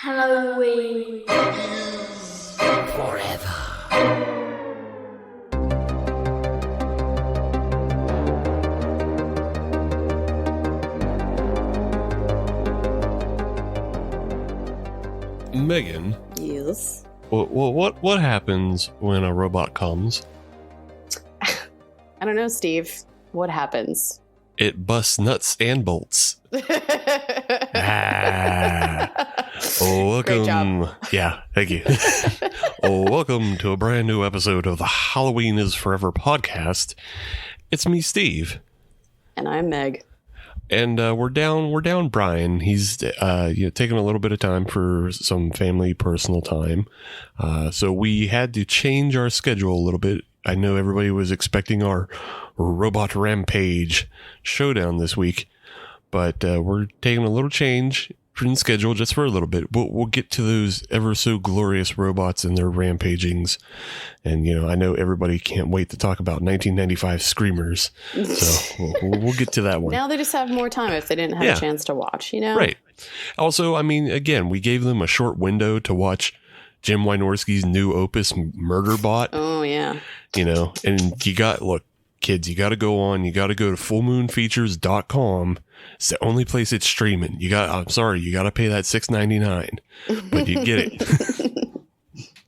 Halloween forever. Megan. Yes. Well, what happens when a robot comes? I don't know, Steve. What happens? It busts nuts and bolts. Welcome. Great job. Yeah, thank you. Welcome to a brand new episode of the Halloween is Forever podcast. It's me, Steve. And I'm Meg. And we're down Brian. He's taking a little bit of time for some family personal time. So we had to change our schedule a little bit. I know everybody was expecting our robot rampage showdown this week, but we're taking a little change in schedule just for a little bit. We'll get to those ever so glorious robots and their rampagings. And, I know everybody can't wait to talk about 1995 Screamers. So we'll get to that one. Now they just have more time if they didn't have a chance to watch, Right. Also, again, we gave them a short window to watch Jim Wynorski's new opus, Murderbot. Oh, yeah. And kids, you got to go to fullmoonfeatures.com. It's the only place it's streaming. I'm sorry, you got to pay that $6.99, but you get it.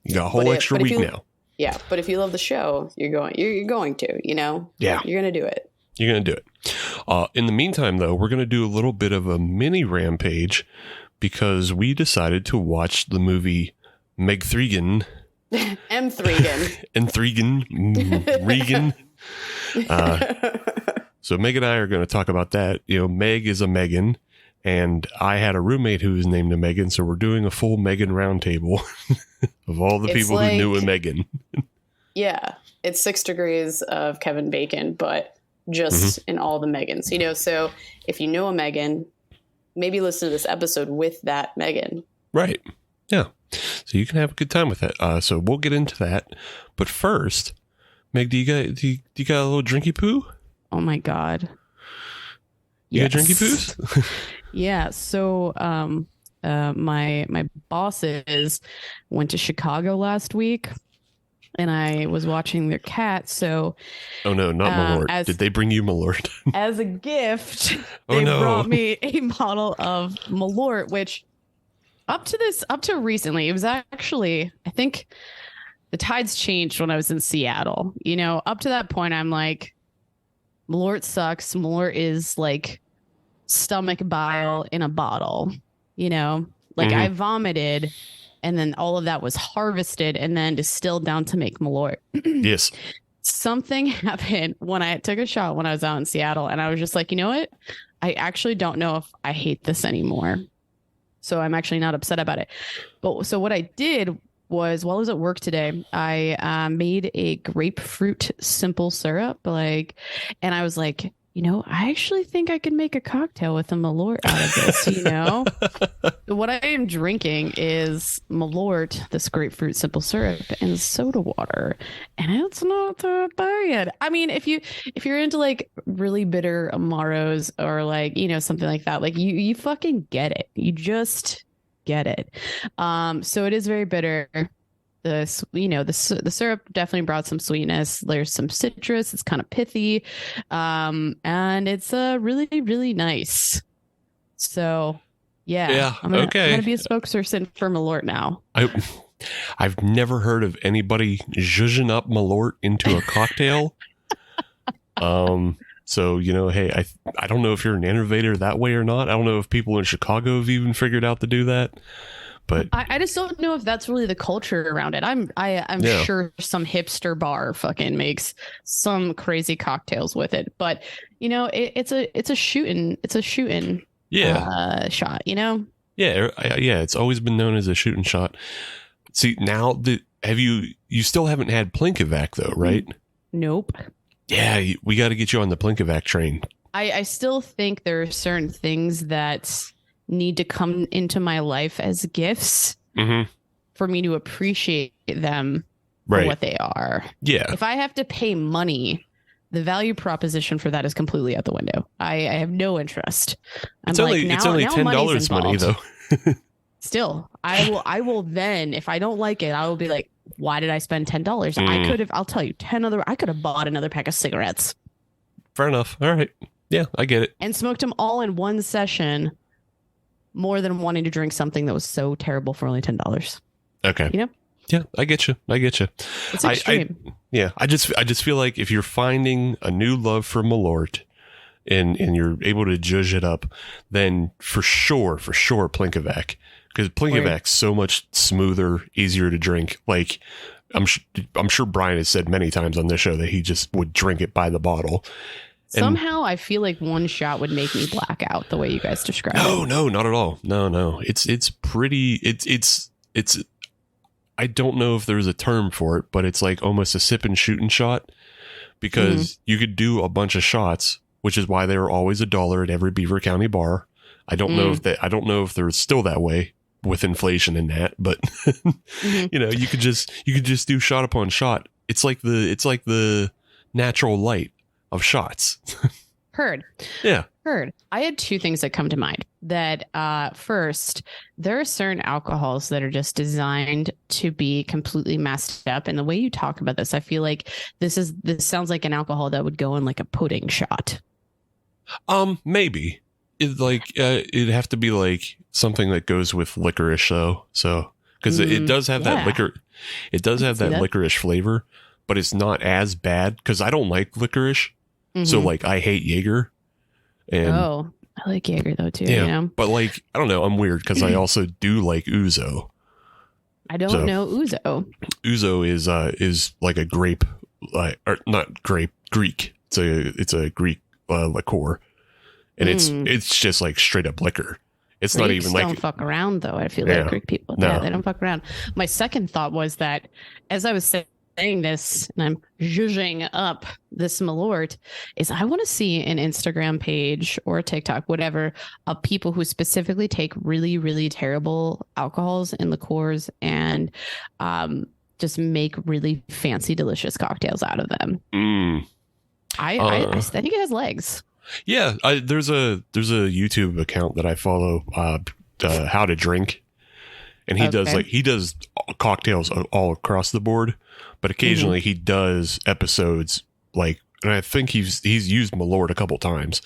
You got a whole extra week now. Yeah, but if you love the show, you're going to, Yeah. You're going to do it. You're going to do it. In the meantime, though, we're going to do a little bit of a mini rampage because we decided to watch the movie M3GAN. M3GAN. M3GAN. Regan. So Meg and I are going to talk about that. Meg is a Megan, and I had a roommate who was named a Megan, so we're doing a full Megan roundtable of all the people who knew a Megan. Yeah, it's 6 degrees of Kevin Bacon, but just in all the Megans. So if you know a Megan, maybe listen to this episode with that Megan. Right. Yeah. So you can have a good time with it. So we'll get into that. But first, Meg, do you got a little drinky poo? Oh my God. You got drinky poos? Yeah. So my bosses went to Chicago last week and I was watching their cat. So oh no, not Mallort. Did they bring you Mallort? As a gift, they brought me a bottle of Mallort, which up to recently, it was actually, I think the tides changed when I was in Seattle. Up to that point, I'm like, Mallort sucks. Mallort is like stomach bile in a bottle, I vomited and then all of that was harvested and then distilled down to make Mallort. Yes. Something happened when I took a shot when I was out in Seattle and I was just like, you know what? I actually don't know if I hate this anymore. So I'm actually not upset about it. But so what I did was while I was at work today, I made a grapefruit simple syrup, and I was like, I actually think I could make a cocktail with a Mallort out of this, What I am drinking is Mallort, this grapefruit simple syrup, and soda water, and it's not that bad. If you're into really bitter Amaros or something like that, you fucking get it. You just get it. So it is very bitter. The syrup definitely brought some sweetness. There's some citrus. It's kind of pithy, and it's really, really nice. So yeah, I'm gonna be a spokesperson for Mallort now. I've never heard of anybody zhuzhing up Mallort into a cocktail. So, hey, I don't know if you're an innovator that way or not. I don't know if people in Chicago have even figured out to do that. But I just don't know if that's really the culture around it. I'm sure some hipster bar fucking makes some crazy cocktails with it. But, it's a shooting shot, Yeah, it's always been known as a shooting shot. See, now you still haven't had Plinkovac though, right? Nope. Yeah, we got to get you on the Plinkovac train. I still think there are certain things that need to come into my life as gifts for me to appreciate them for what they are. Yeah. If I have to pay money, the value proposition for that is completely out the window. I have no interest. It's only $10 money though. Still, I will then, if I don't like it, I will be like, why did I spend $10? I'll tell you, I could have bought another pack of cigarettes. Fair enough. All right. Yeah, I get it. And smoked them all in one session, more than wanting to drink something that was so terrible for only $10. Okay. You know? Yeah, I get you. It's extreme. I just feel like if you're finding a new love for Mallort and you're able to judge it up, then for sure, Plinkovac. Because Plinkovac's so much smoother, easier to drink. Like, I'm sure Brian has said many times on this show that he just would drink it by the bottle. Somehow I feel like one shot would make me black out the way you guys describe it. No, not at all. No. It's pretty, it's, I don't know if there's a term for it, but it's like almost a sip and shooting shot, because you could do a bunch of shots, which is why they were always $1 at every Beaver County bar. I don't know if they're still that way with inflation in that, but you know, you could just do shot upon shot. It's like the natural light of shots. Heard. Yeah. Heard. I had two things that come to mind. That first, there are certain alcohols that are just designed to be completely messed up. And the way you talk about this, I feel like this sounds like an alcohol that would go in like a pudding shot. Maybe. It'd have to be like something that goes with licorice though. So, because it does have that liquor. It does have that licorice flavor, but it's not as bad because I don't like licorice. So like I hate Jaeger. And I like Jaeger though too. Yeah, you know? But like, I don't know. I'm weird because I also do like ouzo. I don't know ouzo. Ouzo is like a grape, or not grape, Greek. It's a Greek liqueur, and it's just like straight up liquor. It's Greeks not even like, don't fuck around though. I feel like Greek people, they don't fuck around. My second thought was that as I was saying this, and I'm zhuzhing up this Mallort, is I want to see an Instagram page or a TikTok, whatever, of people who specifically take really, really terrible alcohols and liqueurs and just make really fancy, delicious cocktails out of them. I think it has legs. Yeah, there's a YouTube account that I follow, How to Drink, and he does cocktails all across the board. But occasionally he does episodes like, and I think he's used Mallort a couple times.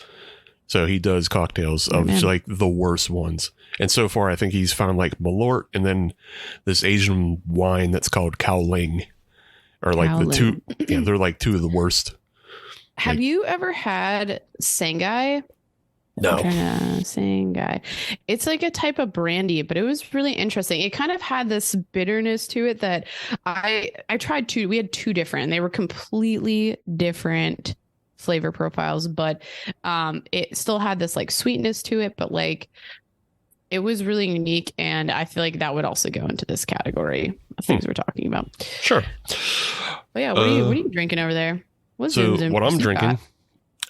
So he does cocktails of like the worst ones. And so far, I think he's found like Mallort and then this Asian wine that's called Kaoling, or like the two. Yeah, they're like two of the worst. Have you ever had Sangai? No. Sangai. It's like a type of brandy, but it was really interesting. It kind of had this bitterness to it that I tried two. We had two different. They were completely different flavor profiles, but it still had this like sweetness to it, but like it was really unique. And I feel like that would also go into this category of things we're talking about. Sure. But yeah, what are you drinking over there? What I'm drinking,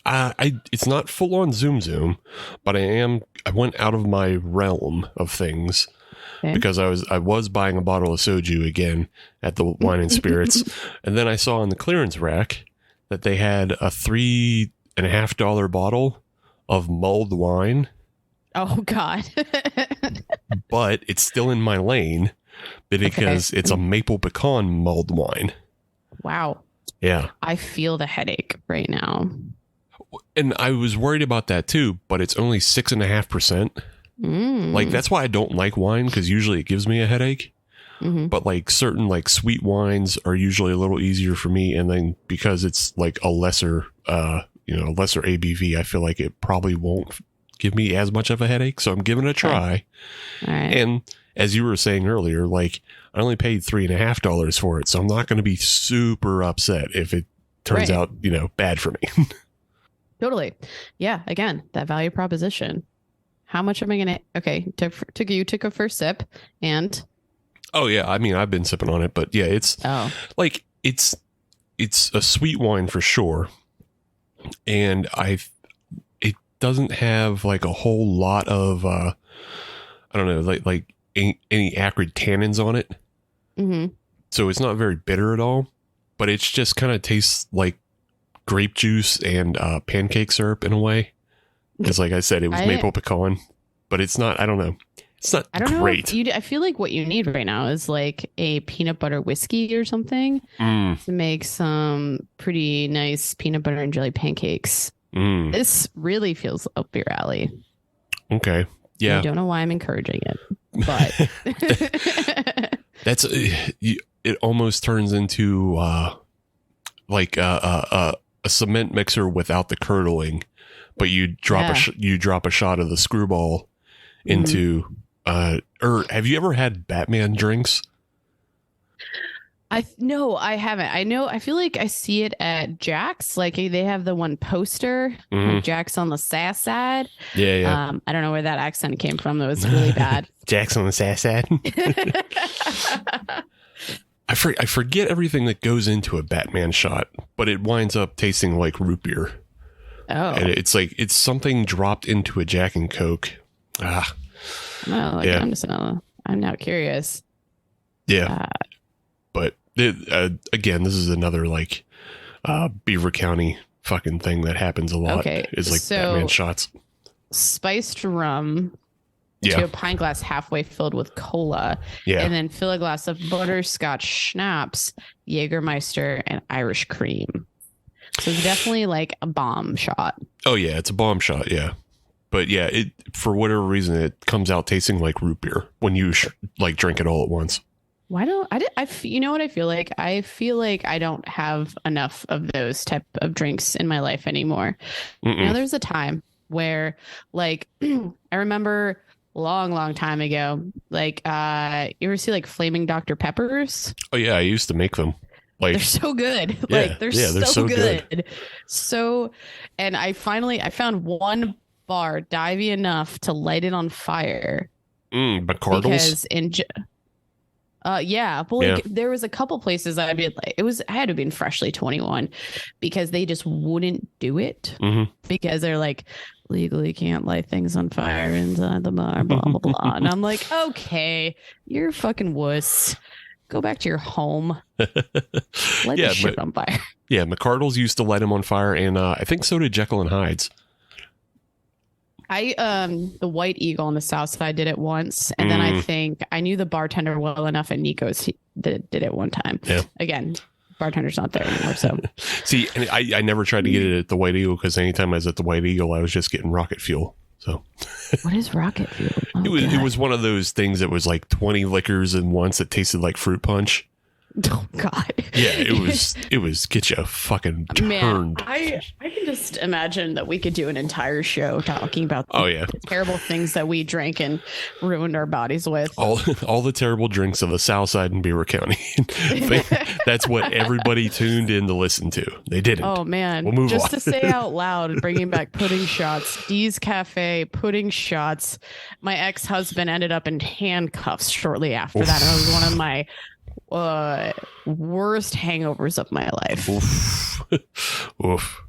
it's not full on Zoom, but I went out of my realm of things because I was buying a bottle of soju again at the Wine and Spirits, and then I saw on the clearance rack that they had a $3.50 bottle of mulled wine. Oh God! But it's still in my lane because it's a maple pecan mulled wine. Wow. Yeah. I feel the headache right now. And I was worried about that too, but it's only 6.5%. Like, that's why I don't like wine, because usually it gives me a headache. But like certain like sweet wines are usually a little easier for me. And then because it's like a lesser ABV, I feel like it probably won't give me as much of a headache. So I'm giving it a try. All right. And as you were saying earlier, like I only paid $3.50 for it. So I'm not going to be super upset if it turns out, bad for me. Totally. Yeah. Again, that value proposition. How much am I going to? Okay. You took a first sip and. Oh yeah. I mean, I've been sipping on it, but yeah, it's like, it's a sweet wine for sure. And it doesn't have like a whole lot of, I don't know, like any acrid tannins on it. So it's not very bitter at all, but it's just kind of tastes like grape juice and pancake syrup in a way. Because like I said, it was maple pecan, but it's not, I don't know. It's not I don't great. know. I feel like what you need right now is like a peanut butter whiskey or something to make some pretty nice peanut butter and jelly pancakes. This really feels up your alley. Okay. Yeah. I don't know why I'm encouraging it, but that's it. Almost turns into like a cement mixer without the curdling, but you drop a shot of the screwball into. Or have you ever had Batman drinks? No, I haven't. I feel like I see it at Jack's. Like they have the one poster, like Jack's on the sass side. Yeah. I don't know where that accent came from. That was really bad. Jack's on the sass side. I forget everything that goes into a Batman shot, but it winds up tasting like root beer. Oh, and it's like it's something dropped into a Jack and Coke. I'm now curious. Yeah. But again, this is another like Beaver County fucking thing that happens a lot. Okay. Is like Batman shots. Spiced rum to a pint glass halfway filled with cola. Yeah. And then fill a glass of butterscotch schnapps, Jägermeister, and Irish cream. So it's definitely like a bomb shot. Oh, yeah. It's a bomb shot. Yeah. But yeah, it for whatever reason, it comes out tasting like root beer when you like drink it all at once. Why don't you know what I feel like? I feel like I don't have enough of those type of drinks in my life anymore. You know, there's a time where like I remember long time ago, like you ever see like flaming Dr. Peppers? Oh yeah, I used to make them. Like they're so good. Yeah, like they're so good. So, and I found one bar divey enough to light it on fire. McCardles? Because there was a couple places I'd be like, I had to have been freshly 21 because they just wouldn't do it because they're like, legally can't light things on fire inside the bar, blah, blah, blah. And I'm like, okay, you're a fucking wuss. Go back to your home. Light the shit on fire. Yeah, McCardles used to light them on fire, and I think so did Jekyll and Hyde's. The White Eagle on the South Side did it once, and then I think I knew the bartender well enough at Nico's that did it one time. Yeah. Again, bartender's not there anymore. So see, I never tried to get it at the White Eagle because anytime I was at the White Eagle, I was just getting rocket fuel. So what is rocket fuel? Oh, it was one of those things that was like 20 liquors in once that tasted like fruit punch. Oh God. Yeah, it was get you fucking turned. Man, I can just imagine that we could do an entire show talking about the terrible things that we drank and ruined our bodies with. All the terrible drinks of the South Side and Beaver County. That's what everybody tuned in to listen to. They didn't. Oh man. We'll move on. Just to say out loud, bringing back pudding shots, Dee's Cafe, pudding shots. My ex-husband ended up in handcuffs shortly after that. And it was one of my worst hangovers of my life. Oof.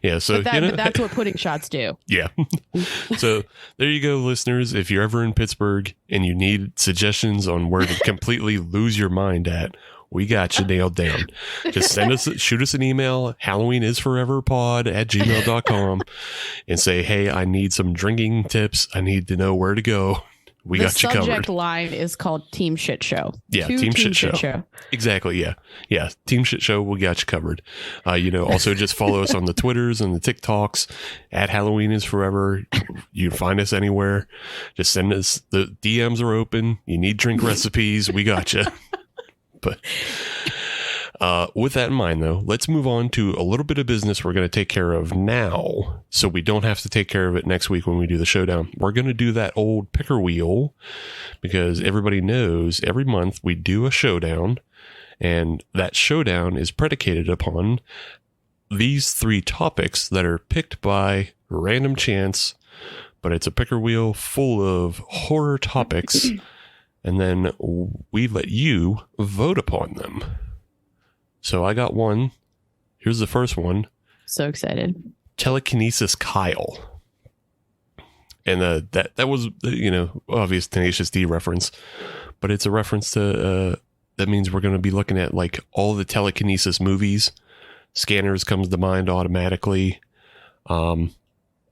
Yeah, so but that's what pudding shots do. Yeah. So there you go, listeners. If you're ever in Pittsburgh and you need suggestions on where to completely lose your mind at, we got you nailed down. Just shoot us an email, HalloweenIsForeverPod@gmail.com, and say, hey, I need some drinking tips. I need to know where to go. We got you covered. The subject line is called Team Shit Show. Yeah, Team Shit Show. Exactly, yeah. Yeah, Team Shit Show, we got you covered. Also just follow us on the Twitters and the TikToks at Halloween is Forever. You can find us anywhere. Just send us, the DMs are open. You need drink recipes, we got you. But with that in mind, though, let's move on to a little bit of business we're going to take care of now, so we don't have to take care of it next week when we do the showdown. We're going to do that old picker wheel because everybody knows every month we do a showdown, and that showdown is predicated upon these 3 topics that are picked by random chance, but it's a picker wheel full of horror topics, and then we let you vote upon them. So I got one. Here's the first one. So excited. Telekinesis Kyle. And that was, obvious Tenacious D reference. But it's a reference to, that means we're going to be looking at like all the telekinesis movies. Scanners comes to mind automatically. I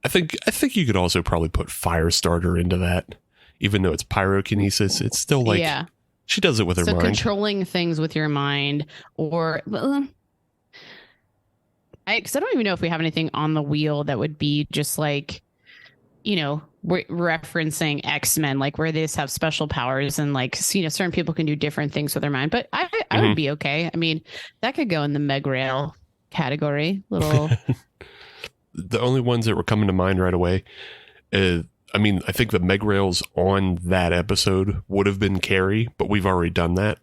think you could also probably put Firestarter into that. even though it's pyrokinesis, it's still like she does it with her mind. So controlling things with your mind, or because I don't even know if we have anything on the wheel that would be just like, you know, referencing X-Men, like where they just have special powers and like, you know, certain people can do different things with their mind. But I would be okay. I mean, that could go in the Meg Rail category. Little. The only ones that were coming to mind right away, I mean, I think the Meg Rails on that episode would have been Carrie, but we've already done that.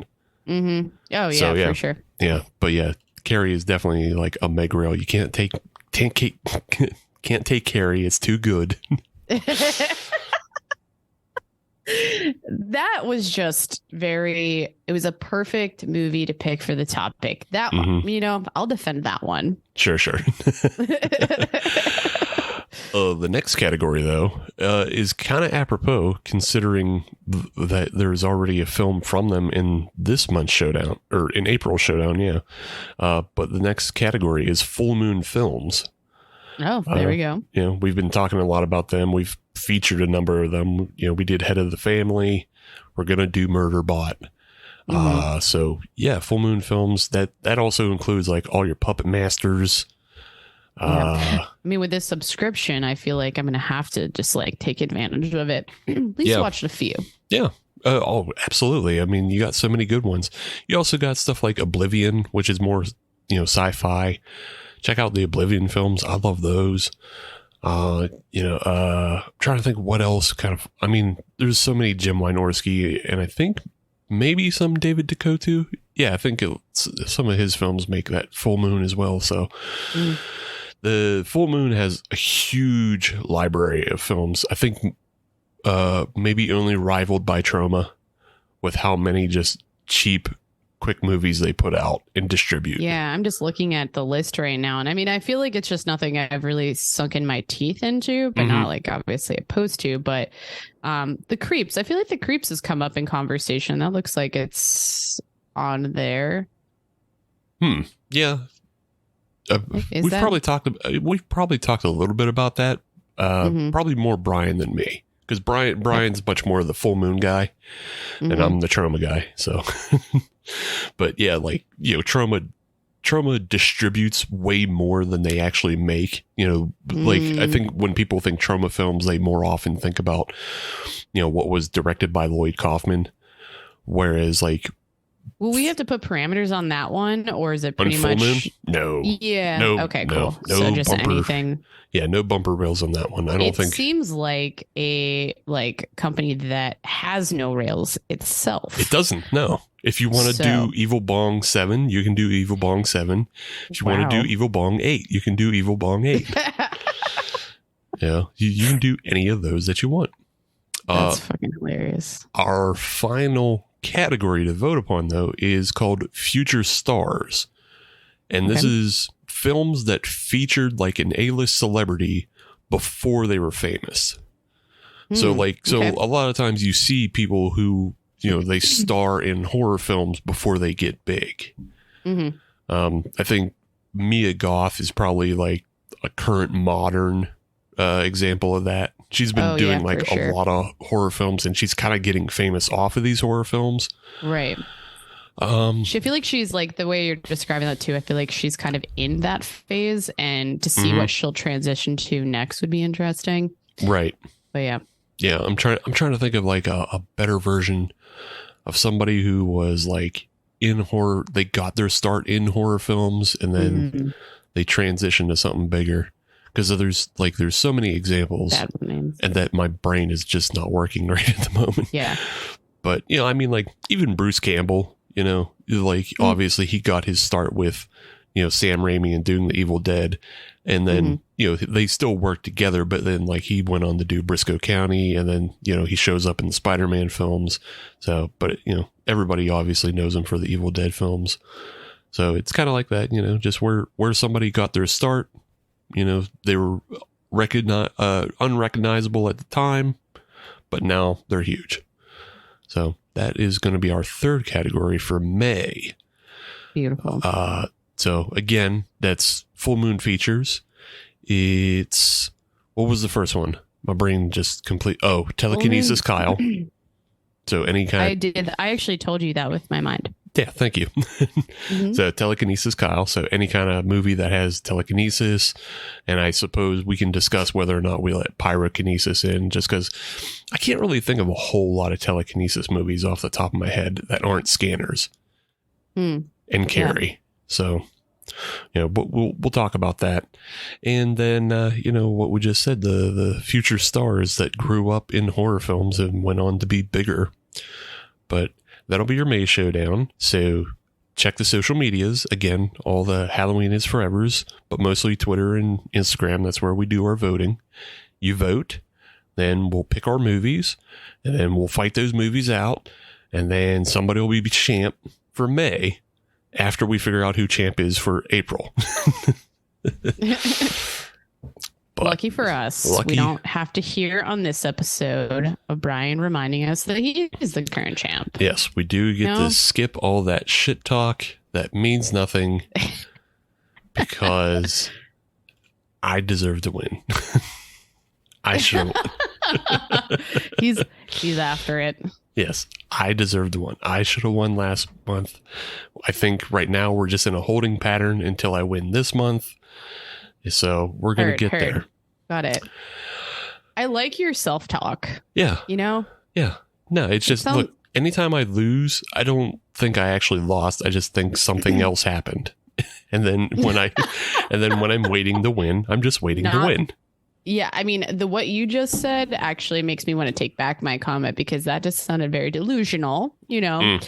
Mm-hmm. Oh, yeah, so, for sure. Yeah, but yeah, Carrie is definitely like a Meg Rail. You can't take Carrie. It's too good. That was just it was a perfect movie to pick for the topic. That one, you know, I'll defend that one. Sure. The next category, though, is kind of apropos considering that there's already a film from them in this month's Showdown, or in April Showdown, yeah. But the next category is Full Moon Films. Oh, there we go. You know, we've been talking a lot about them. We've featured a number of them. You know, we did Head of the Family. We're going to do Murderbot. So, yeah, Full Moon Films. That also includes like all your Puppet Masters. I mean, with this subscription, I feel like I'm going to have to just like take advantage of it. At least watch a few. Yeah. Oh, absolutely. I mean, you got so many good ones. You also got stuff like Oblivion, which is more, you know, sci-fi. Check out the Oblivion films. I love those. I'm trying to think what else kind of, I mean, there's so many Jim Wynorski, and I think maybe some David Duchovny. Yeah, I think some of his films make that Full Moon as well. So the Full Moon has a huge library of films. I think maybe only rivaled by Troma with how many just cheap, quick movies they put out and distribute. Yeah, I'm just looking at the list right now. And I mean, I feel like it's just nothing I've really sunken my teeth into, but not like obviously opposed to. But The Creeps, I feel like The Creeps has come up in conversation. That looks like it's on there. Yeah. We've probably talked a little bit about that. Probably more Brian than me, because Brian's much more the Full Moon guy, and I'm the Troma guy. So, but yeah, like, you know, Troma distributes way more than they actually make. You know, like I think when people think Troma films, they more often think about, you know, what was directed by Lloyd Kaufman, whereas like. Will we have to put parameters on that one, or is it pretty much? Moon? No. Yeah. No, okay. Cool. No so just bumper, anything. Yeah. No bumper rails on that one. I don't think. It seems like a company that has no rails itself. It doesn't. No. If you want to do Evil Bong 7, you can do Evil Bong 7. If you want to do Evil Bong 8, you can do Evil Bong 8. Yeah. You can do any of those that you want. That's fucking hilarious. Our final category to vote upon, though, is called Future Stars, and this is films that featured like an A-list celebrity before they were famous. So a lot of times you see people who, you know, they star in horror films before they get big. I think Mia Goth is probably like a current modern example of that. She's been doing a lot of horror films, and she's kind of getting famous off of these horror films. Right. I feel like she's like, the way you're describing that too, I feel like she's kind of in that phase, and to see what she'll transition to next would be interesting. Right. But yeah. Yeah. I'm trying to think of like a better version of somebody who was like in horror. They got their start in horror films, and then they transitioned to something bigger. Because there's so many examples, and that my brain is just not working right at the moment. Yeah. But, you know, I mean, like, even Bruce Campbell, you know, like, obviously he got his start with, you know, Sam Raimi and doing The Evil Dead. And then, you know, they still worked together, but then, like, he went on to do Briscoe County, and then, you know, he shows up in the Spider-Man films. So, but, you know, everybody obviously knows him for the Evil Dead films. So it's kind of like that, you know, just where somebody got their start. You know, they were unrecognizable at the time, but now they're huge. So that is going to be our third category for May. Beautiful. So again, that's Full Moon features. It's, what was the first one? My brain just complete. Oh, telekinesis, Kyle. So any kind. I actually told you that with my mind. Yeah, thank you. So telekinesis, Kyle. So any kind of movie that has telekinesis, and I suppose we can discuss whether or not we let pyrokinesis in, just because I can't really think of a whole lot of telekinesis movies off the top of my head that aren't scanners and carry. Yeah. So, but we'll talk about that. And then, what we just said, the future stars that grew up in horror films and went on to be bigger. But that'll be your May showdown. So check the social medias. Again, all the Halloween is forevers, but mostly Twitter and Instagram. That's where we do our voting. You vote, then we'll pick our movies, and then we'll fight those movies out. And then somebody will be champ for May after we figure out who champ is for April. But lucky for us, we don't have to hear on this episode of Brian reminding us that he is the current champ. Yes, we do get to skip all that shit talk that means nothing because I deserve to win. I should have won. He's after it. Yes, I deserve to win. I should have won last month. I think right now we're just in a holding pattern until I win this month. So we're going to get there. Got it. I like your self-talk. Yeah. Yeah. No, it's just, look, anytime I lose, I don't think I actually lost. I just think something else happened. And then when I'm waiting to win, I'm just waiting to win. Yeah. I mean, what you just said actually makes me want to take back my comment because that just sounded very delusional, but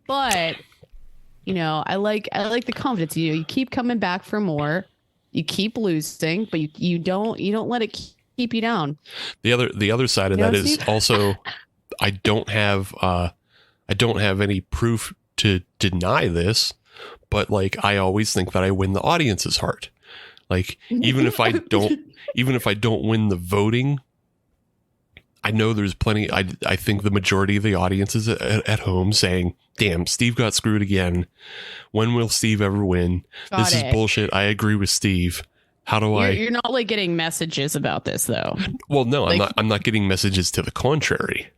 I like the confidence. You keep coming back for more. You keep losing, but you don't let it keep you down. The other side of that is also I don't have any proof to deny this, but like I always think that I win the audience's heart. Like even if I don't win the voting, I know there's plenty. I think the majority of the audience is at home saying, damn, Steve got screwed again. When will Steve ever win? This is bullshit. I agree with Steve. How do You're not like getting messages about this though. Well, no, like, I'm not getting messages to the contrary.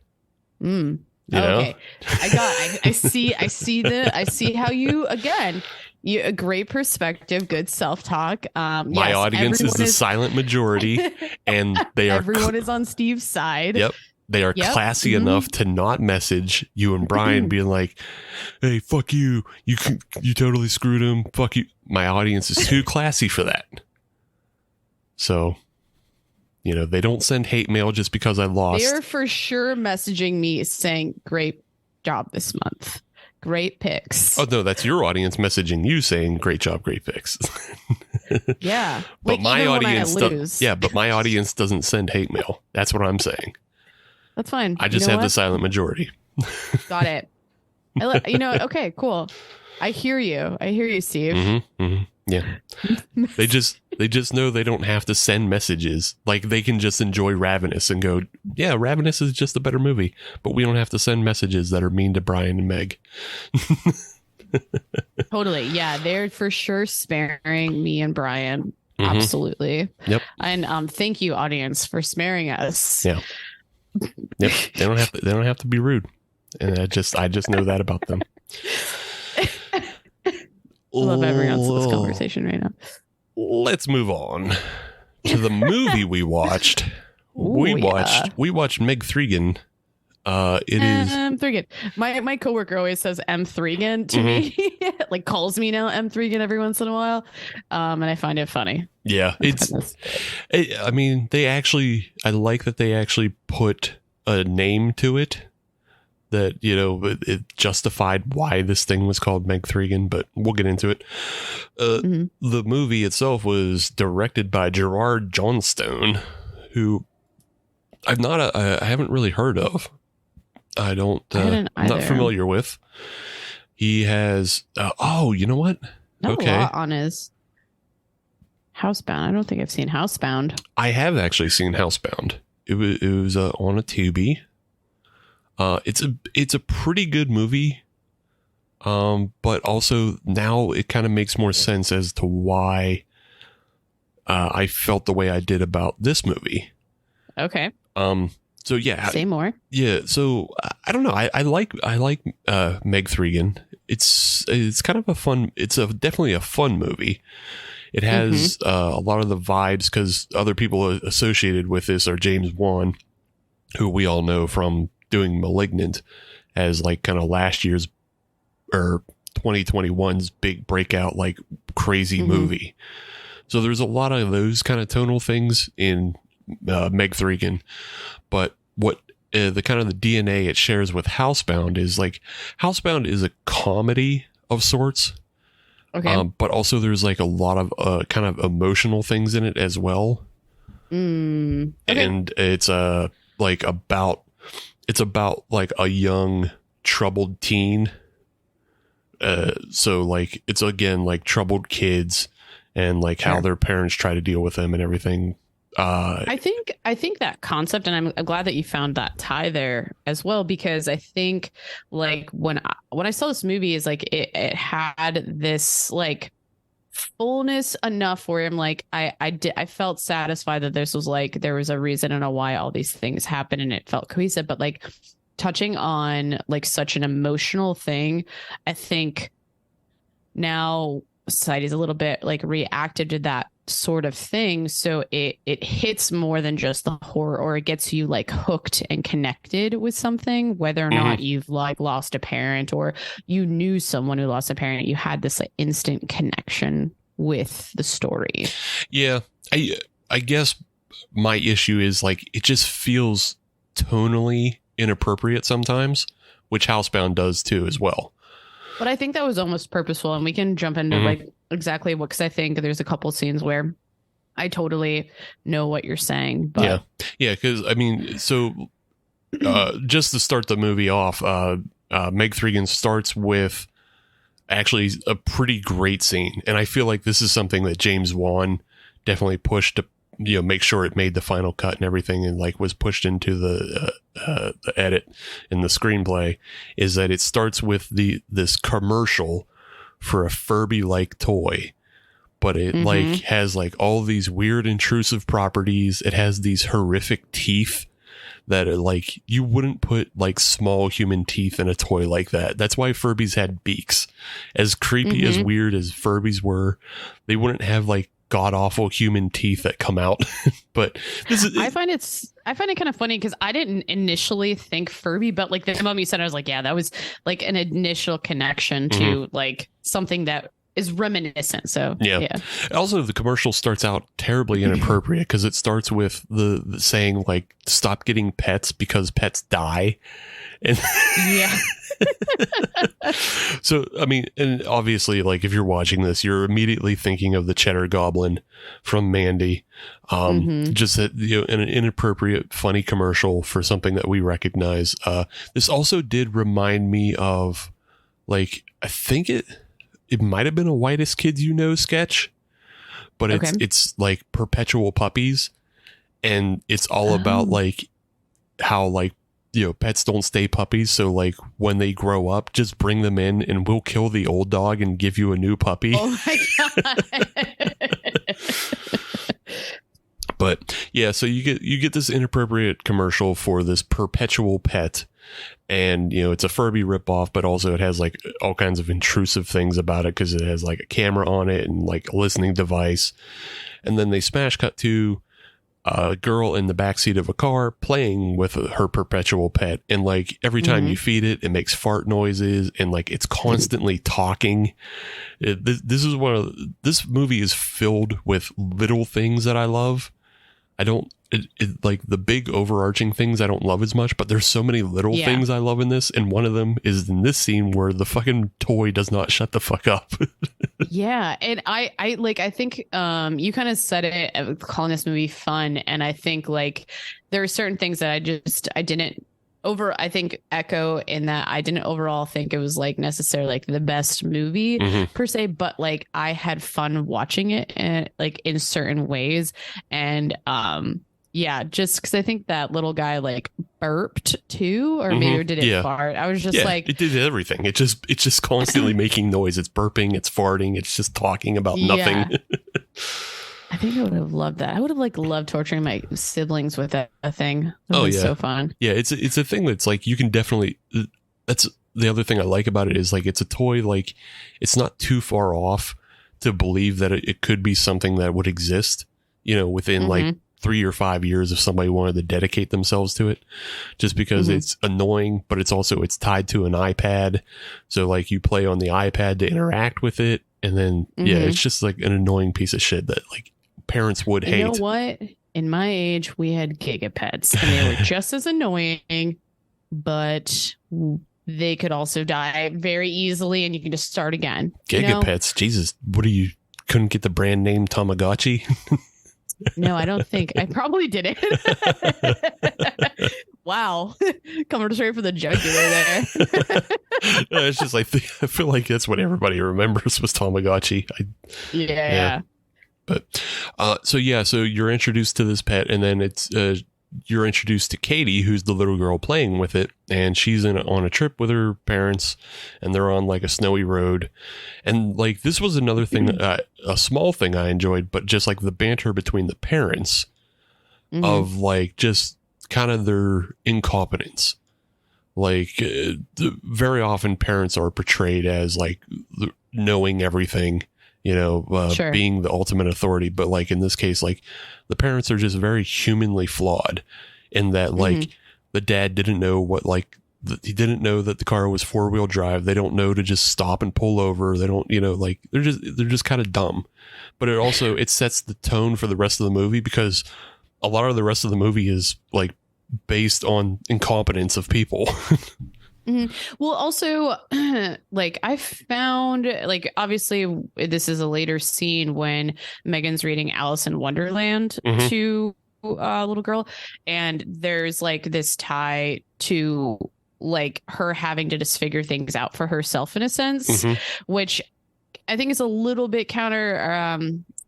You know? Okay. I see how you, again, a great perspective, good self-talk. My audience is the silent majority and everyone is on Steve's side. Yep. They are classy enough to not message you and Brian being like, hey, fuck you. You totally screwed him. Fuck you. My audience is too classy for that. So, they don't send hate mail just because I lost. They're for sure messaging me saying, great job this month. Great picks. Oh, no, that's your audience messaging you saying, great job, great picks. Yeah. But my audience but my audience doesn't send hate mail. That's what I'm saying. That's fine. I just have the silent majority. Got it. Okay, cool. I hear you, Steve. Mm-hmm, mm-hmm. Yeah. They just know they don't have to send messages. Like they can just enjoy Ravenous and go, yeah, Ravenous is just a better movie, but we don't have to send messages that are mean to Brian and Meg. Totally. Yeah. They're for sure sparing me and Brian. Mm-hmm. Absolutely. Yep. And thank you, audience, for sparing us. Yeah. Yep. They don't have to be rude. And I just know that about them. I love every ounce of this conversation right now. Let's move on to the movie we watched. We watched M3GAN. It is M3GAN. My coworker always says M3GAN to me, like calls me now M3GAN every once in a while, and I find it funny. Yeah, I mean, I like that they actually put a name to it. That, it justified why this thing was called M3GAN, but we'll get into it. The movie itself was directed by Gerard Johnstone, who I haven't really heard of. I'm not familiar with. He has, you know what? Not a lot on his Housebound. I don't think I've seen Housebound. I have actually seen Housebound. It was on a Tubi. It's a pretty good movie, but also now it kind of makes more sense as to why I felt the way I did about this movie. Okay. So yeah, Say more. yeah. So I don't know. I like M3GAN. It's kind of a fun. Definitely a fun movie. It has a lot of the vibes because other people associated with this are James Wan, who we all know from doing Malignant as like kind of last year's or 2021's big breakout, like crazy movie. So there's a lot of those kind of tonal things in M3GAN, but what the kind of the DNA it shares with Housebound is like Housebound is a comedy of sorts. Okay. But also there's like a lot of kind of emotional things in it as well. Okay. And it's about like a young troubled teen. So like it's again like troubled kids and like how their parents try to deal with them and everything. I think that concept, and I'm glad that you found that tie there as well, because I think like when I saw this movie is like it had this like fullness enough where I'm like I felt satisfied that this was like there was a reason and a why all these things happen, and it felt cohesive. But like touching on like such an emotional thing, I think now society's a little bit like reactive to that sort of thing, so it hits more than just the horror, or it gets you like hooked and connected with something, whether or not you've like lost a parent or you knew someone who lost a parent. You had this like instant connection with the story. Yeah, I guess my issue is like it just feels tonally inappropriate sometimes, which Housebound does too as well. But I think that was almost purposeful, and we can jump into like exactly what, because I think there's a couple scenes where I totally know what you're saying. But yeah, because I mean, so just to start the movie off, M3GAN starts with actually a pretty great scene, and I feel like this is something that James Wan definitely pushed to make sure it made the final cut and everything, and like was pushed into the edit in the screenplay, is that it starts with this commercial for a Furby like toy, but it like has like all these weird intrusive properties. It has these horrific teeth that are like, you wouldn't put like small human teeth in a toy like that. That's why Furbies had beaks. As creepy as weird as Furbies were, they wouldn't have like god awful human teeth that come out. But this is, I find it kind of funny because I didn't initially think Furby, but like the moment you said, I was like, yeah, that was like an initial connection to like something that is reminiscent. So yeah. Also, the commercial starts out terribly inappropriate because it starts with the saying like, stop getting pets because pets die. And yeah. So, I mean, and obviously, like, if you're watching this, you're immediately thinking of the Cheddar Goblin from Mandy. Just that, in an inappropriate, funny commercial for something that we recognize. This also did remind me of, like, I think it might have been a Whitest Kids You Know sketch, but it's like perpetual puppies, and it's all about like how like, pets don't stay puppies. So like when they grow up, just bring them in and we'll kill the old dog and give you a new puppy. Oh my God. But yeah, so you get this inappropriate commercial for this perpetual pet, and it's a Furby ripoff, but also it has like all kinds of intrusive things about it because it has like a camera on it and like a listening device. And then they smash cut to a girl in the backseat of a car playing with her perpetual pet, and like every time you feed it, it makes fart noises, and like it's constantly talking. This movie is filled with little things that I love. I don't like the big overarching things I don't love as much, but there's so many little things I love in this, and one of them is in this scene where the fucking toy does not shut the fuck up. Yeah, and I think you kind of said it, calling this movie fun, and I think like there are certain things that I didn't echo in that I didn't overall think it was like necessarily like the best movie per se, but like I had fun watching it and like in certain ways, and yeah, just because I think that little guy like burped too, or maybe did it fart. I was just like, it did everything. It's just constantly making noise. It's burping, it's farting, it's just talking about nothing. I think I would have loved that. I would have loved torturing my siblings with that thing. It would have been so fun. Yeah, it's a thing that's like you can definitely. That's the other thing I like about it is like it's a toy. Like it's not too far off to believe that it could be something that would exist. Within like 3 or 5 years if somebody wanted to dedicate themselves to it, just because it's annoying, but it's tied to an iPad. So like you play on the iPad to interact with it. And then, it's just like an annoying piece of shit that like parents would hate. You know what? In my age, we had gigapets and they were just as annoying, but they could also die very easily and you can just start again. Gigapets? Jesus. Couldn't get the brand name Tamagotchi? No, I don't think. I probably didn't. Wow. Coming straight for the jugular there. No, it's just like, I feel like that's what everybody remembers was Tamagotchi. Yeah. But, so you're introduced to this pet and then you're introduced to Katie, who's the little girl playing with it, and she's on a trip with her parents, and they're on like a snowy road. And like this was another thing, a small thing I enjoyed, but just like the banter between the parents of like just kind of their incompetence. Like very often parents are portrayed as like knowing everything, sure. being the ultimate authority. But like in this case, like the parents are just very humanly flawed in that like the dad didn't know he didn't know that the car was 4-wheel drive. They don't know to just stop and pull over. They don't, like they're just kind of dumb. But it sets the tone for the rest of the movie because a lot of the rest of the movie is like based on incompetence of people. Well, also, like I found, like obviously this is a later scene when Megan's reading Alice in Wonderland to a little girl, and there's like this tie to like her having to just figure things out for herself in a sense, which I think is a little bit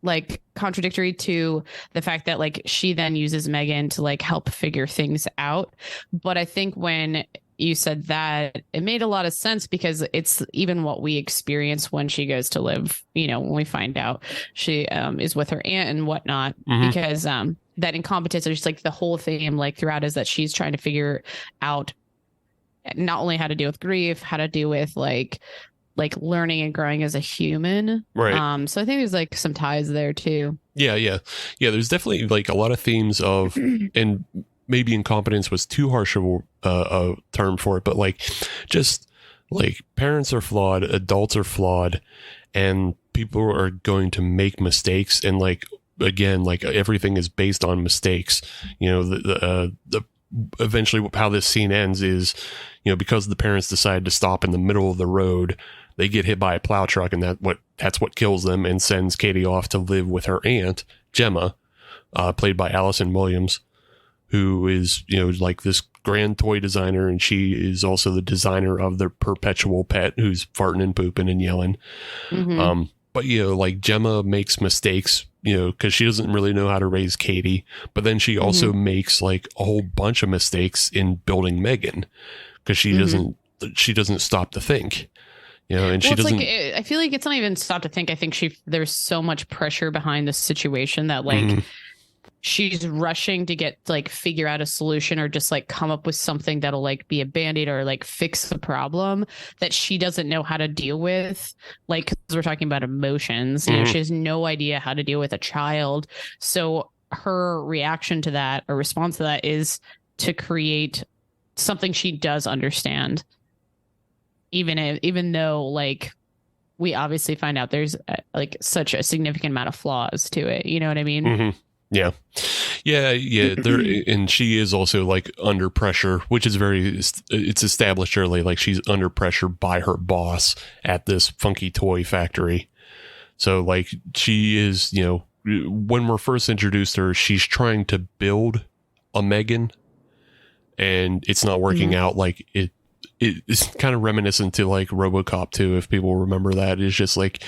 like contradictory to the fact that like she then uses Megan to like help figure things out. But I think when you said that, it made a lot of sense because it's even what we experience when she goes to live, when we find out she is with her aunt and whatnot, because that incompetence is just like the whole theme like throughout is that she's trying to figure out not only how to deal with grief, how to deal with like learning and growing as a human. Right. So I think there's like some ties there too. Yeah. There's definitely like a lot of themes of, and maybe incompetence was too harsh of a term for it, but like just like parents are flawed, adults are flawed, and people are going to make mistakes. And like, again, like everything is based on mistakes. The eventually how this scene ends is, because the parents decide to stop in the middle of the road, they get hit by a plow truck, and that's what kills them and sends Katie off to live with her aunt, Gemma, played by Allison Williams, who is, like this grand toy designer. And she is also the designer of the perpetual pet who's farting and pooping and yelling. But, like Gemma makes mistakes, because she doesn't really know how to raise Katie. But then she also makes like a whole bunch of mistakes in building Megan because she doesn't stop to think. And she doesn't. Like, I feel like it's not even stop to think. I think there's so much pressure behind the situation that like she's rushing to get like figure out a solution or just like come up with something that'll like be a band-aid or like fix the problem that she doesn't know how to deal with. Like, 'cause we're talking about emotions, she has no idea how to deal with a child. So her reaction to that or response to that is to create something she does understand. Even though like we obviously find out there's like such a significant amount of flaws to it. You know what I mean? Yeah. There, and she is also like under pressure, which is it's established early. Like she's under pressure by her boss at this funky toy factory. So like she is, when we're first introduced to her, she's trying to build a Megan and it's not working out. Like it's kind of reminiscent to like Robocop too. If people remember that, it's just like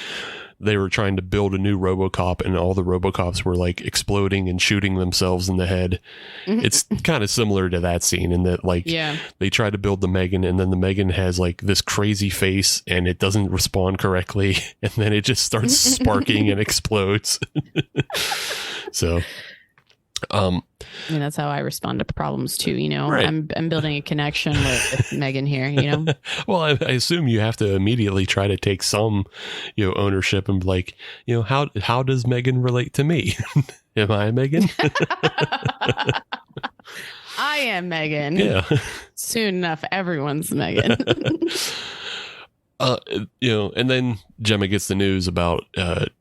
they were trying to build a new Robocop, and all the Robocops were like exploding and shooting themselves in the head. It's kind of similar to that scene in that, like, they try to build the M3GAN, and then the M3GAN has like this crazy face and it doesn't respond correctly, and then it just starts sparking and explodes. So I mean, that's how I respond to problems too, you know. Right. I'm building a connection with M3GAN here, you know. Well, I assume you have to immediately try to take some, you know, ownership and be like, you know, how does M3GAN relate to me? Am I a M3GAN? I am M3GAN. Yeah. Soon enough, everyone's M3GAN. You know, and then Gemma gets the news about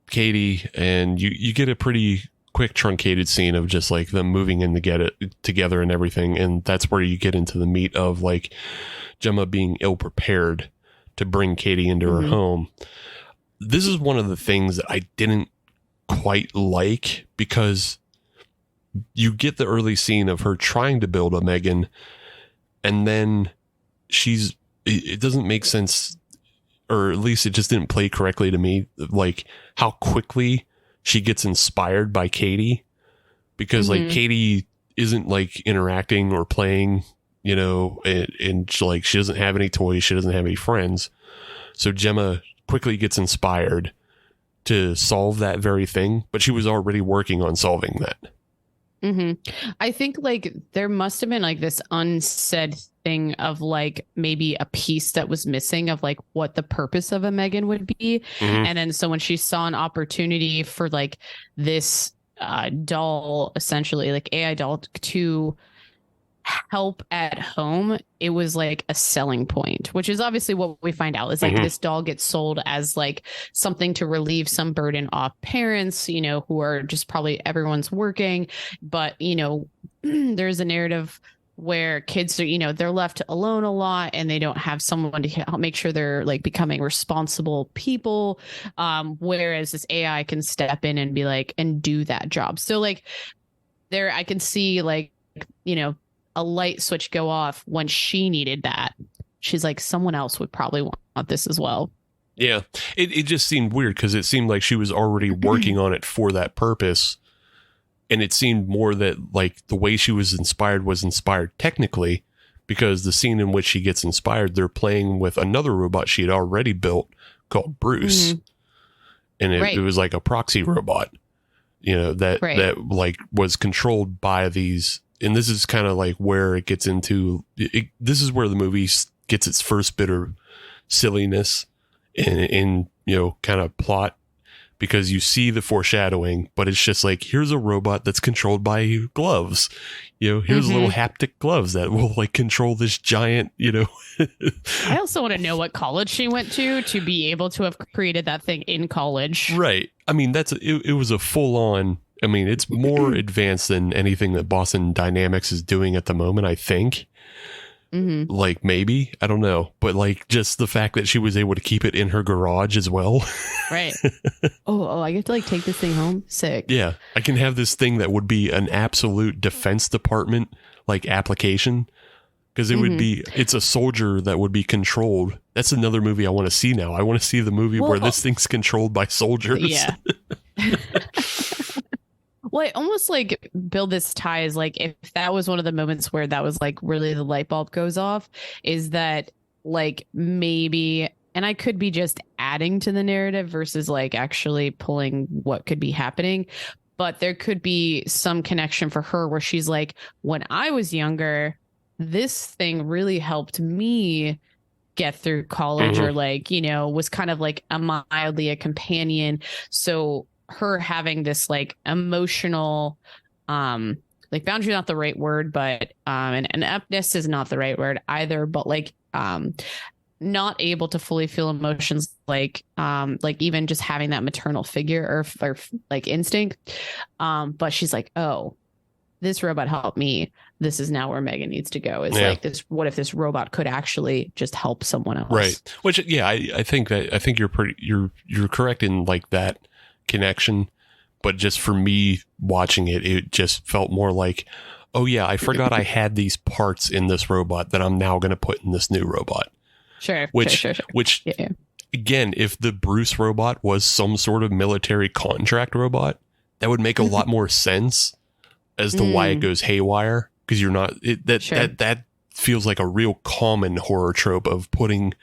Katie, and you get a pretty quick truncated scene of just like them moving in to get it together and everything, and that's where you get into the meat of like Gemma being ill prepared to bring Katie into her home. This is one of the things that I didn't quite like, because you get the early scene of her trying to build a M3GAN, and then it doesn't make sense, or at least it just didn't play correctly to me, like how quickly she gets inspired by Katie, because like Katie isn't like interacting or playing, you know, and like she doesn't have any toys, she doesn't have any friends. So Gemma quickly gets inspired to solve that very thing, but she was already working on solving that. I think like there must have been like this unsaid thing of like maybe a piece that was missing of like what the purpose of a M3GAN would be. And then so when she saw an opportunity for like this doll, essentially like AI doll, to help at home, it was like a selling point, which is obviously what we find out is like this doll gets sold as like something to relieve some burden off parents, you know, who are just probably everyone's working, but you know, there's a narrative where kids are, you know, they're left alone a lot and they don't have someone to help make sure they're like becoming responsible people, whereas this AI can step in and be like and do that job. So like there I can see like, you know, a light switch go off when she needed that. She's like, someone else would probably want this as well. Yeah. It just seemed weird because it seemed like she was already working on it for that purpose. And it seemed more that like the way she was inspired technically, because the scene in which she gets inspired, they're playing with another robot she had already built called Bruce. And it was like a proxy robot, you know, that like was controlled by these. And this is kind of like where it gets into this is where the movie gets its first bit of silliness in you know, kind of plot, because you see the foreshadowing, but it's just like, here's a robot that's controlled by gloves, you know, here's little haptic gloves that will like control this giant, you know. I also want to know what college she went to be able to have created that thing in college. Right. I mean, it was a full on, I mean, it's more advanced than anything that Boston Dynamics is doing at the moment, I think. Like maybe, I don't know, but like just the fact that she was able to keep it in her garage as well. Right. Oh, I get to like take this thing home. Sick. Yeah. I can have this thing that would be an absolute Defense Department like application, because it would be, it's a soldier that would be controlled. That's another movie I want to see now. I want to see the movie where this thing's controlled by soldiers. Yeah. Well, I almost like build this tie as like if that was one of the moments where that was like really the light bulb goes off, is that like maybe, and I could be just adding to the narrative versus like actually pulling what could be happening, but there could be some connection for her where she's like, when I was younger, this thing really helped me get through college, or like, you know, was kind of like mildly a companion. So her having this like emotional like boundary, not the right word, but and ineptness is not the right word either, but like not able to fully feel emotions, like even just having that maternal figure or like instinct, but she's like, oh, this robot helped me, this is now where M3GAN needs to go, is like this, what if this robot could actually just help someone else? Right. Which I think you're correct in like that connection, but just for me watching it just felt more like, oh yeah, I forgot I had these parts in this robot that I'm now going to put in this new robot. Sure. Which again, if the Bruce robot was some sort of military contract robot, that would make a lot more sense as to why it goes haywire. Because you're not that feels like a real common horror trope of putting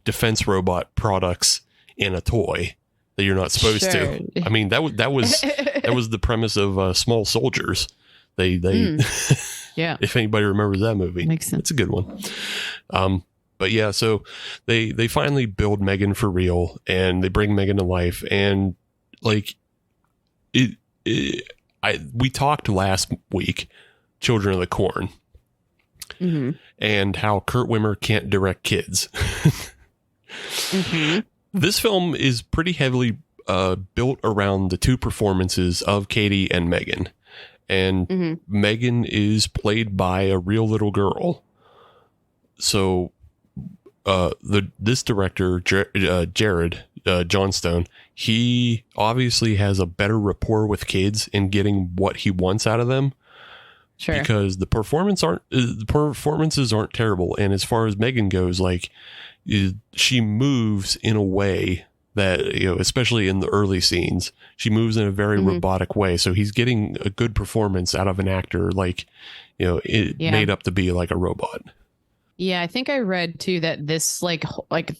defense robot products in a toy that you're not supposed to. I mean, that was the premise of Small Soldiers. They yeah. If anybody remembers that movie, Makes sense. It's a good one. But yeah, so they finally build M3GAN for real, and they bring M3GAN to life, and like we talked last week, Children of the Corn, and how Kurt Wimmer can't direct kids. This film is pretty heavily built around the two performances of Katie and M3GAN. And M3GAN is played by a real little girl. So this director, Gerard Johnstone, he obviously has a better rapport with kids in getting what he wants out of them. Sure. Because the performances aren't terrible. And as far as M3GAN goes, like, she moves in a way that, you know, especially in the early scenes, she moves in a very robotic way. So he's getting a good performance out of an actor, like, you know, made up to be like a robot. Yeah, I think I read too that this like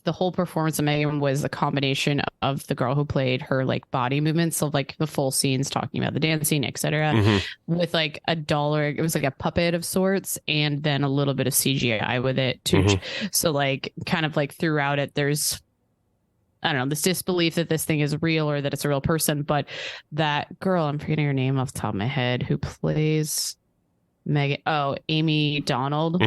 the whole performance of M3GAN was a combination of the girl who played her like body movements of like the full scenes talking about the dancing, etc., with like a dollar. It was like a puppet of sorts, and then a little bit of CGI with it too. So like kind of like throughout it, there's, I don't know, this disbelief that this thing is real or that it's a real person. But that girl, I'm forgetting her name off the top of my head, who plays M3GAN. Oh, Amy Donald.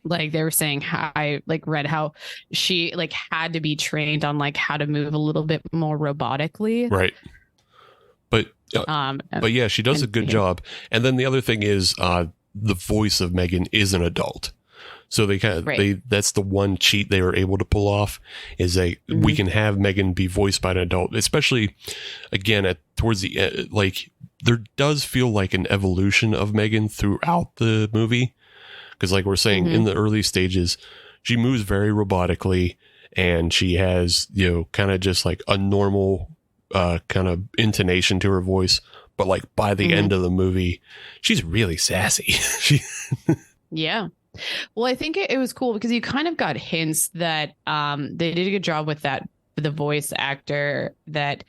Like they were saying, how I like read how she like had to be trained on like how to move a little bit more robotically. Right. But yeah, she does a good job. And then the other thing is the voice of M3GAN is an adult. So they kind of, that's the one cheat they were able to pull off, is we can have M3GAN be voiced by an adult, especially again towards the end. Like there does feel like an evolution of M3GAN throughout the movie. Because like we're saying, in the early stages, she moves very robotically, and she has, you know, kind of just like a normal kind of intonation to her voice. But like by the end of the movie, she's really sassy. Yeah. Well, I think it was cool because you kind of got hints that they did a good job with that, the voice actor, that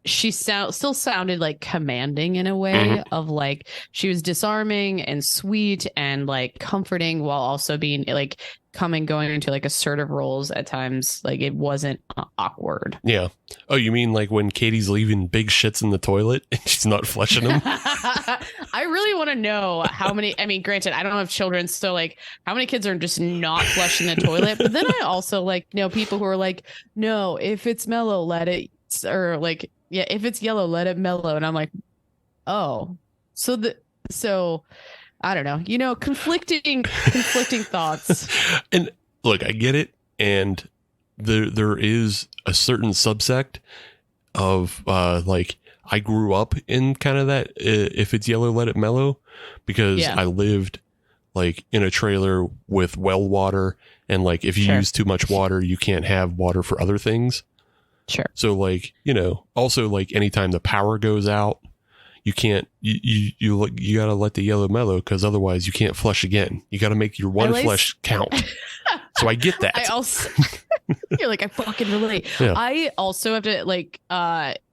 she still sounded like commanding in a way of like she was disarming and sweet and like comforting while also being like going into like assertive roles at times. Like it wasn't awkward. Yeah. Oh, you mean like when Katie's leaving big shits in the toilet and she's not flushing them? I really want to know how many, I mean, granted, I don't have children, so like how many kids are just not flushing the toilet. But then I also like know people who are like, no, if it's mellow, let it, or like, yeah, if it's yellow, let it mellow. And I'm like, oh, so I don't know, you know, conflicting thoughts. And look, I get it. And there is a certain subsect of like, I grew up in kind of that, if it's yellow, let it mellow, because I lived like in a trailer with well water. And like, if you use too much water, you can't have water for other things. Sure. So like, you know, also like anytime the power goes out, you can't, you got to let the yellow mellow, because otherwise you can't flush again. You got to make your one flush count. So I get that. I also, you're like, I fucking relate. Yeah. I also have to like,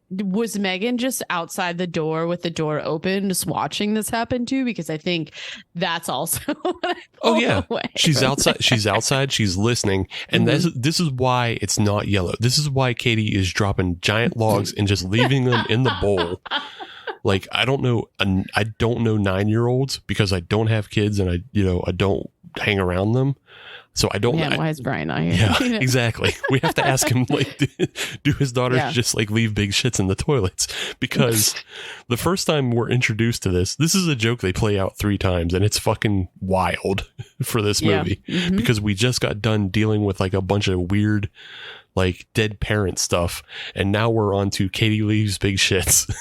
was M3GAN just outside the door with the door open, just watching this happen too? Because I think that's also what she's outside. She's outside. She's listening, and this is why it's not yellow. This is why Katie is dropping giant logs and just leaving them in the bowl. Like I don't know 9-year-olds because I don't have kids, and I don't hang around them. So I don't. Yeah, why is Brian not here? Yeah, exactly. We have to ask him, like, do his daughters just like leave big shits in the toilets? Because the first time we're introduced to this is a joke they play out 3 times, and it's fucking wild for this movie because we just got done dealing with like a bunch of weird, like dead parent stuff, and now we're on to Katie leaves big shits.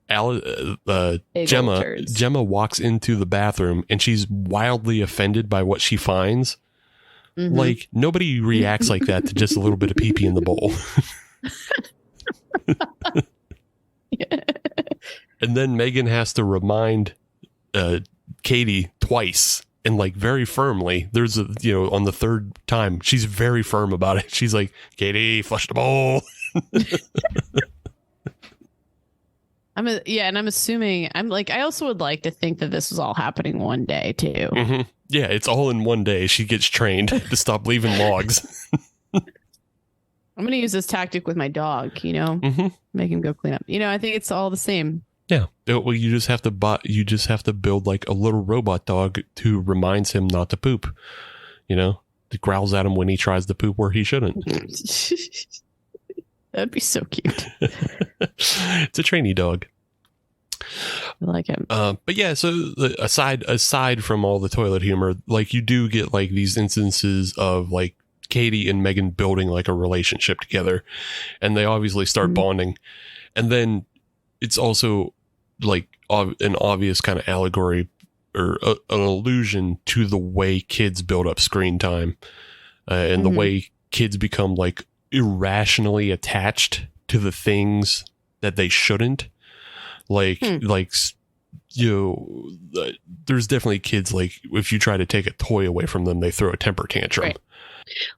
Gemma walks into the bathroom and she's wildly offended by what she finds. Like, nobody reacts like that to just a little bit of pee-pee in the bowl. And then Megan has to remind Katie twice, and like very firmly. There's a, on the third time, she's very firm about it. She's like, Katie, flush the bowl. And I'm assuming, I also would like to think that this was all happening one day too. Yeah, it's all in one day. She gets trained to stop leaving logs. I'm going to use this tactic with my dog, make him go clean up. I think it's all the same. Yeah. Well, you just have to build like a little robot dog who reminds him not to poop, that growls at him when he tries to poop where he shouldn't. That'd be so cute. It's a trainee dog. I like him. But yeah, so aside from all the toilet humor, like you do get like these instances of like Katie and Megan building like a relationship together, and they obviously start bonding. And then it's also like an obvious kind of allegory or an allusion to the way kids build up screen time, and the way kids become like irrationally attached to the things that they shouldn't. Like there's definitely kids, like if you try to take a toy away from them, they throw a temper tantrum. Right.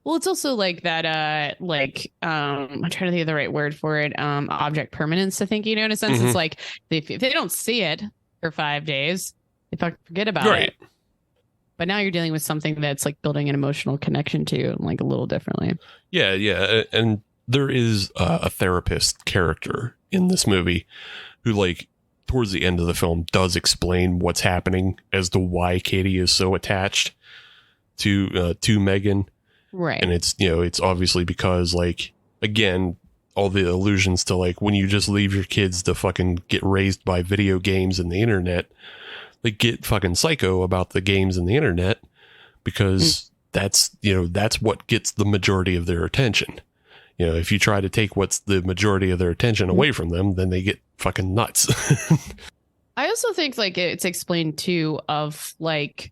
Well, it's also like that, I'm trying to think of the right word for it. Object permanence, I think, in a sense. It's like if they don't see it for 5 days, they forget about it. But now you're dealing with something that's like building an emotional connection to, like a little differently. Yeah. And there is a therapist character in this movie who, like, towards the end of the film does explain what's happening as to why Katie is so attached to Megan. Right. And it's obviously because, like, again, all the allusions to like when you just leave your kids to fucking get raised by video games and the internet, they get fucking psycho about the games and the internet because that's what gets the majority of their attention. If you try to take what's the majority of their attention away from them, then they get fucking nuts. I also think like it's explained too of like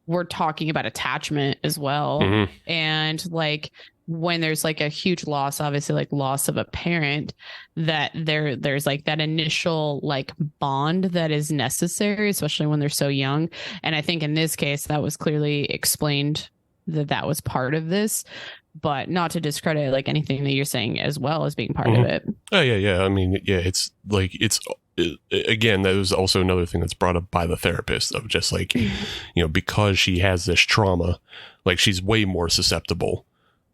we're talking about attachment as well. And like when there's like a huge loss, obviously like loss of a parent, that there's like that initial like bond that is necessary, especially when they're so young. And I think in this case, that was clearly explained that was part of this, but not to discredit like anything that you're saying as well as being part of it. Oh yeah. I mean, yeah, it's like, again, that was also another thing that's brought up by the therapist of just like, because she has this trauma, like she's way more susceptible.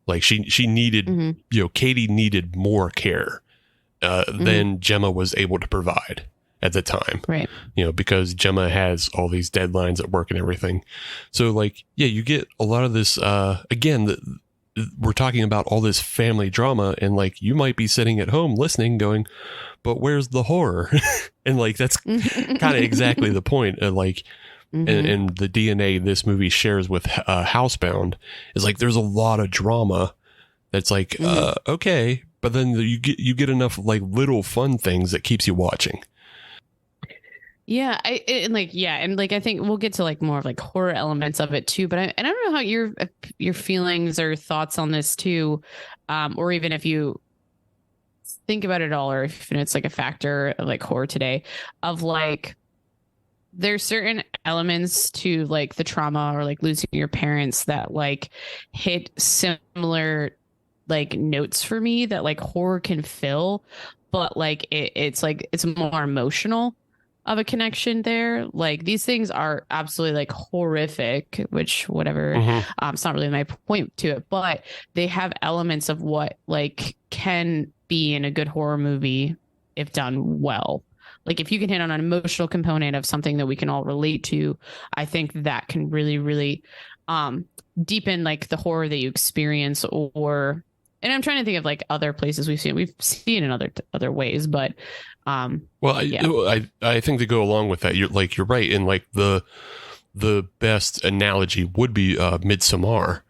Like she needed, Katie needed more care than Gemma was able to provide at the time. Right. Because Gemma has all these deadlines at work and everything. So like, yeah, you get a lot of this, again, we're talking about all this family drama, and like you might be sitting at home listening going, but where's the horror? And like that's kind of exactly the point. Like and the DNA this movie shares with Housebound is like there's a lot of drama that's like okay, but then you get enough like little fun things that keeps you watching. Yeah, I think we'll get to like more of like horror elements of it too. But I don't know how your feelings or thoughts on this too, or even if you think about it all, or if it's like a factor of like horror today, of like there's certain elements to like the trauma or like losing your parents that like hit similar like notes for me that like horror can fill, but like it's like it's more emotional of a connection there. Like these things are absolutely like horrific, which whatever, it's not really my point to it, but they have elements of what like can be in a good horror movie if done well. Like if you can hit on an emotional component of something that we can all relate to, I think that can really, really deepen like the horror that you experience. Or, and I'm trying to think of like other places we've seen in other ways, but I think to go along with that, you're right. And like the best analogy would be Midsommar,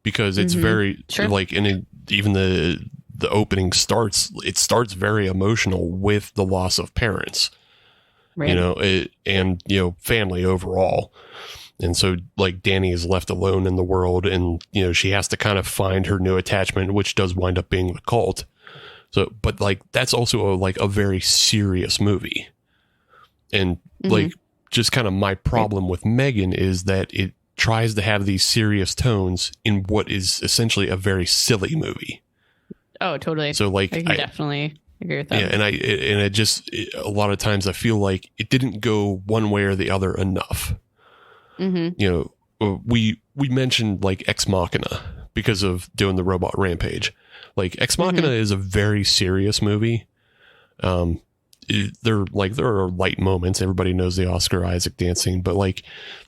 because it's very like, and even the opening starts very emotional with the loss of parents, right. And family overall. And so like Danny is left alone in the world, and she has to kind of find her new attachment, which does wind up being the cult. So, but like that's also a very serious movie. And like just kind of my problem with M3GAN is that it tries to have these serious tones in what is essentially a very silly movie. Oh, totally. So like I definitely agree with that. Yeah, and I just a lot of times I feel like it didn't go one way or the other enough. We mentioned like Ex Machina because of doing the robot rampage. Like Ex Machina is a very serious movie. There are light moments. Everybody knows the Oscar Isaac dancing, but like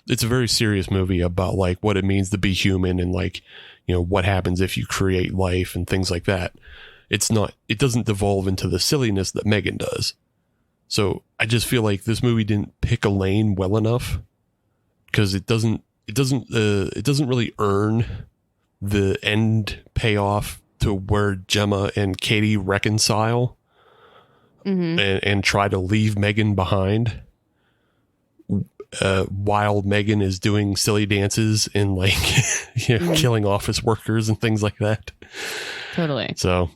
it's a very serious movie about like what it means to be human and like what happens if you create life and things like that. It doesn't devolve into the silliness that M3GAN does. So I just feel like this movie didn't pick a lane well enough, because it doesn't really earn the end payoff to where Gemma and Katie reconcile and try to leave M3GAN behind, while M3GAN is doing silly dances and like killing office workers and things like that. Totally. So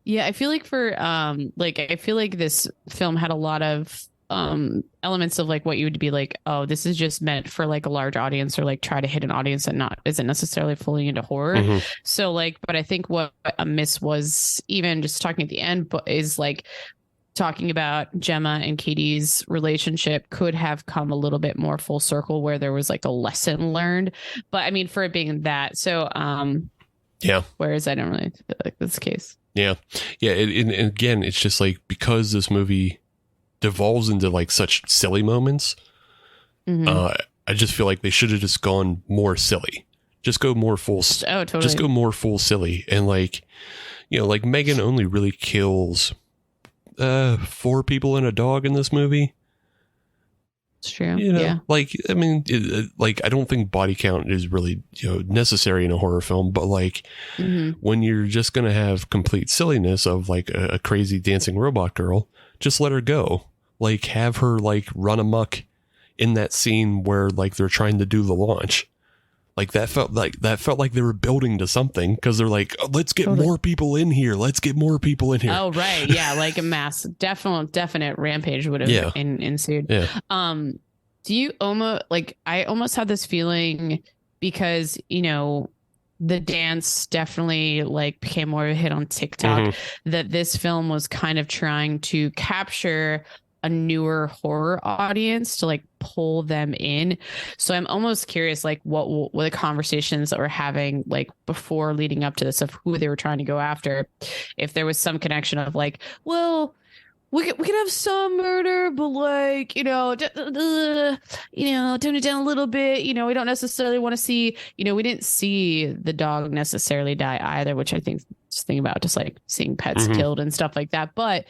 yeah, I feel like I feel like this film had a lot of elements of like what you would be like, oh, this is just meant for like a large audience, or like try to hit an audience that isn't necessarily fully into horror. So like, but I think what a miss was, even just talking at the end, but is like talking about Gemma and Katie's relationship could have come a little bit more full circle, where there was like a lesson learned. But I mean, for it being that, so yeah, whereas I don't really feel like that's the case. Yeah. And again, it's just like, because this movie devolves into like such silly moments, I just feel like they should have just gone more silly. Just go more full. Oh, totally. Just go more full silly. And like, like M3GAN only really kills 4 people and a dog in this movie. It's true. Yeah. Like, I mean, like, I don't think body count is really, necessary in a horror film, but like when you're just going to have complete silliness of like a crazy dancing robot girl, just let her go. Like, have her like run amok in that scene where like they're trying to do the launch. Like that felt like they were building to something, because they're like, oh, let's get more people in here. Let's get more people in here. Oh, right. Yeah. Like a mass definite rampage would have ensued. Yeah. Do you almost like, I almost had this feeling, because, the dance definitely like became more of a hit on TikTok, that this film was kind of trying to capture a newer horror audience to like pull them in. So I'm almost curious, like what the conversations that we're having like before leading up to this, of who they were trying to go after, if there was some connection of like, well, we could have some murder, but like, tone it down a little bit. We don't necessarily want to see, we didn't see the dog necessarily die either, which I think just think about just like seeing pets killed and stuff like that. But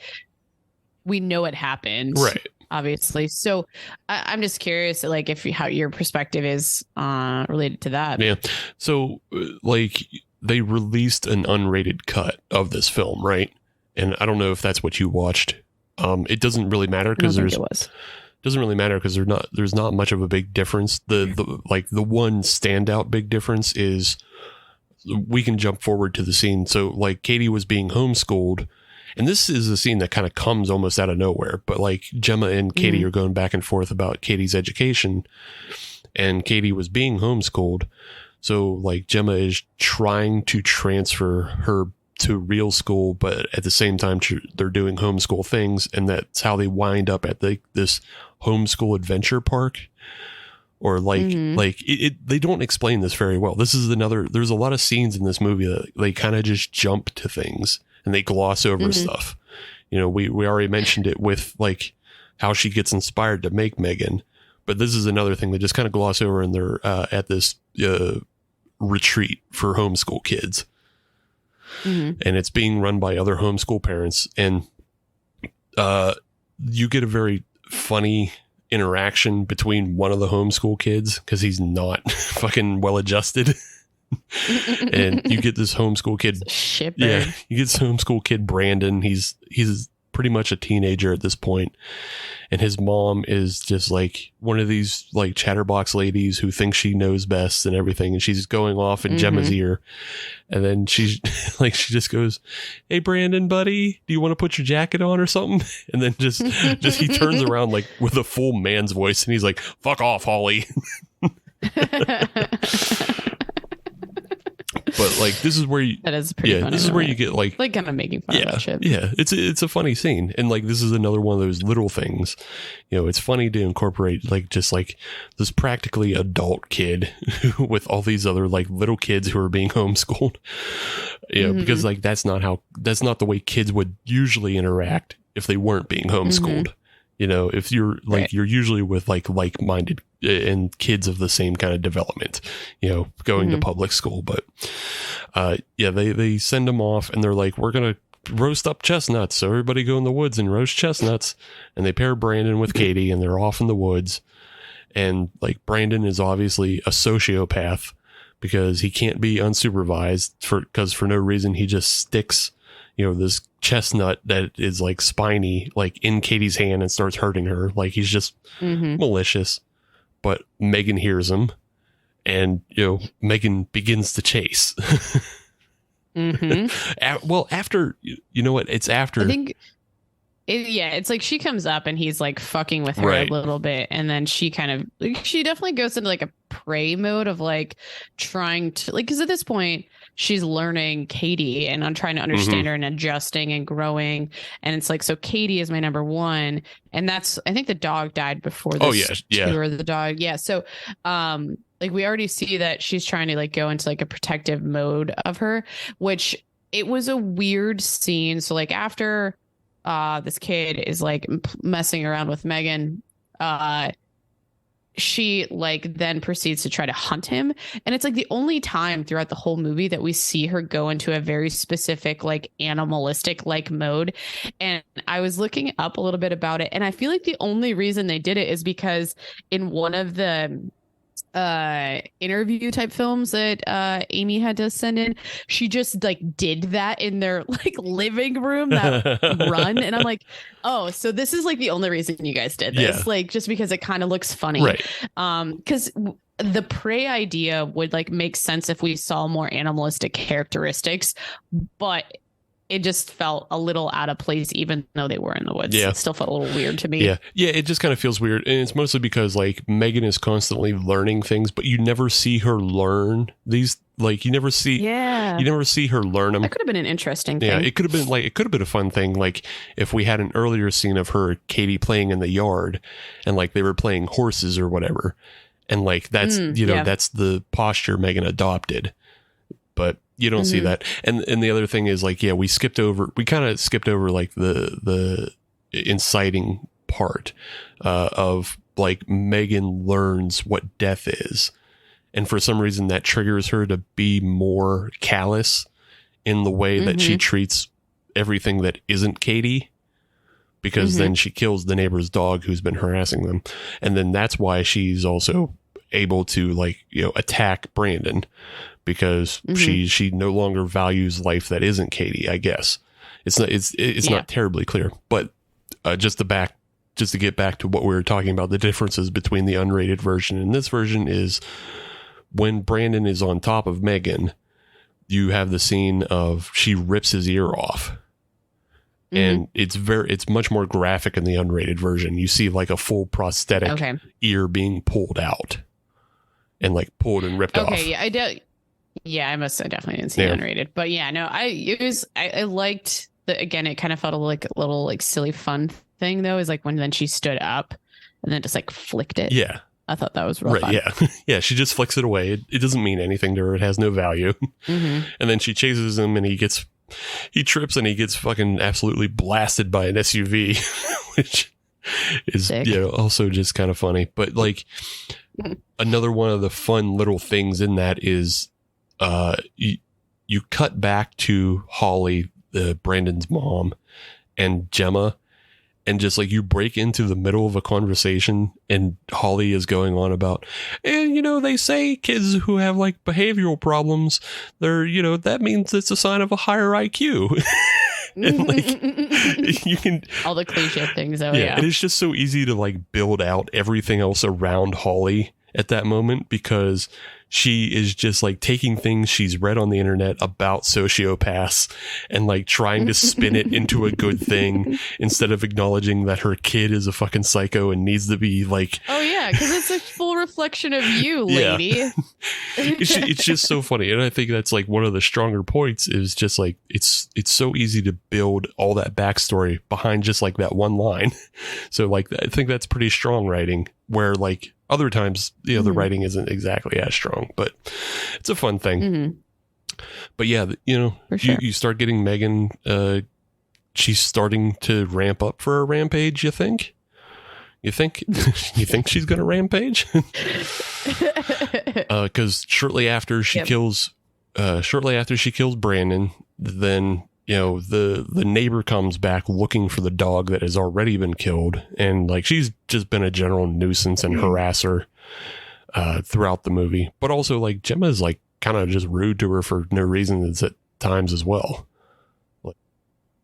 we know it happened, right? Obviously. So I'm just curious, like, how your perspective is related to that. Yeah. So like they released an unrated cut of this film, right? And I don't know if that's what you watched. It doesn't really matter, because there's not much of a big difference. The one standout big difference is, we can jump forward to the scene. So like Katie was being homeschooled, and this is a scene that kind of comes almost out of nowhere, but like Gemma and Katie are going back and forth about Katie's education, and Katie was being homeschooled. So like Gemma is trying to transfer her to real school, but at the same time they're doing homeschool things, and that's how they wind up at this homeschool adventure park. Or like they don't explain this very well. This is there's a lot of scenes in this movie that they kind of just jump to things and they gloss over stuff. We already mentioned it with like how she gets inspired to make M3GAN, but this is another thing they just kind of gloss over, and they're at this retreat for homeschool kids. And it's being run by other homeschool parents, and you get a very funny interaction between one of the homeschool kids, because he's not fucking well adjusted. And you get this homeschool kid. Shipper. Yeah, you get this homeschool kid, Brandon. He's pretty much a teenager at this point, and his mom is just like one of these like chatterbox ladies who thinks she knows best and everything, and she's going off in Gemma's ear, and then she's like, she just goes, "Hey Brandon, buddy, do you want to put your jacket on or something?" And then just he turns around like with a full man's voice, and he's like, "Fuck off, Holly." But like, this is where you, that is pretty funny. This is where you get like kind of making fun of that shit. Yeah, it's a funny scene, and like this is another one of those little things. You know, it's funny to incorporate like just like this practically adult kid with all these other like little kids who are being homeschooled. You know, because like that's not the way kids would usually interact if they weren't being homeschooled. You know, if you're like you're usually with like-minded and kids of the same kind of development, you know, going to public school. But they send them off, and they're like, "We're gonna roast up chestnuts, so everybody go in the woods and roast chestnuts." And they pair Brandon with Katie, and they're off in the woods. And like, Brandon is obviously a sociopath because he can't be unsupervised because for no reason he just sticks, you know, this chestnut that is like spiny, like in Katie's hand, and starts hurting her. Like, he's just malicious. But Megan hears him, and, you know, Megan begins to chase. Well, after, you know what? It's after. I think, it's like she comes up and he's like fucking with her a little bit. And then she kind of, like, she definitely goes into like a prey mode of like trying to, like, because at this point, she's learning Katie and I'm trying to understand her and adjusting and growing. And it's like, so Katie is my number one. And that's, I think the dog died before this tour of the dog. Yeah. So, like, we already see that she's trying to like go into like a protective mode of her, which it was a weird scene. So like after this kid is like messing around with Megan, she like then proceeds to try to hunt him. And it's like the only time throughout the whole movie that we see her go into a very specific, like animalistic like mode. And I was looking up a little bit about it. And I feel like the only reason they did it is because in one of the interview type films that Amy had to send in, she just like did that in their like living room, that run. And I'm like, oh, so this is like the only reason you guys did this, like just because it kind of looks funny, right? Because the prey idea would like make sense if we saw more animalistic characteristics, but it just felt a little out of place, even though they were in the woods. It still felt a little weird to me. Yeah, it just kind of feels weird. And it's mostly because, like, Megan is constantly learning things, but you never see her learn these. Like, you never see her learn them. That could have been an interesting thing. Yeah, it could have been a fun thing. Like, if we had an earlier scene of her, Katie, playing in the yard, and, like, they were playing horses or whatever. And, like, that's, that's the posture Megan adopted. But you don't see that. And the other thing is, like, we kind of skipped over like the inciting part of like Megan learns what death is. And for some reason that triggers her to be more callous in the way that she treats everything that isn't Katie, because then she kills the neighbor's dog who's been harassing them. And then that's why she's also able to, like, you know, attack Brandon, because she no longer values life that isn't Katie, I guess. It's not terribly clear, but just to get back to what we were talking about, the differences between the unrated version and this version is when Brandon is on top of Megan, you have the scene of she rips his ear off. And it's much more graphic in the unrated version. You see like a full prosthetic ear being pulled out and like pulled and ripped off. Yeah, I definitely didn't see unrated, but I liked the, again, it kind of felt like a little like silly fun thing though, is like when then she stood up and then just like flicked it. Yeah. I thought that was real fun. Yeah. Yeah. She just flicks it away. It doesn't mean anything to her. It has no value. And then she chases him and he trips and he gets fucking absolutely blasted by an SUV, which is, also just kind of funny. But like another one of the fun little things in that is, you cut back to Holly, Brandon's mom, and Gemma, and just like you break into the middle of a conversation and Holly is going on about, and they say kids who have like behavioral problems, they're, that means it's a sign of a higher IQ. And like you can all the cliche things. Oh and it's just so easy to like build out everything else around Holly at that moment, because she is just like taking things she's read on the internet about sociopaths and like trying to spin it into a good thing instead of acknowledging that her kid is a fucking psycho and needs to be like, oh yeah, because it's a full reflection of you, lady. It's just so funny. And I think that's like one of the stronger points is just like it's so easy to build all that backstory behind just like that one line. So like I think that's pretty strong writing, where like other times, you know, the writing isn't exactly as strong, but it's a fun thing. But yeah, you know, you start getting Megan, she's starting to ramp up for a rampage. You think she's going to rampage? Cause shortly after she kills Brandon, then, you know, the neighbor comes back looking for the dog that has already been killed. And like, she's just been a general nuisance and harasser throughout the movie. But also like Gemma is like kind of just rude to her for no reason at times as well.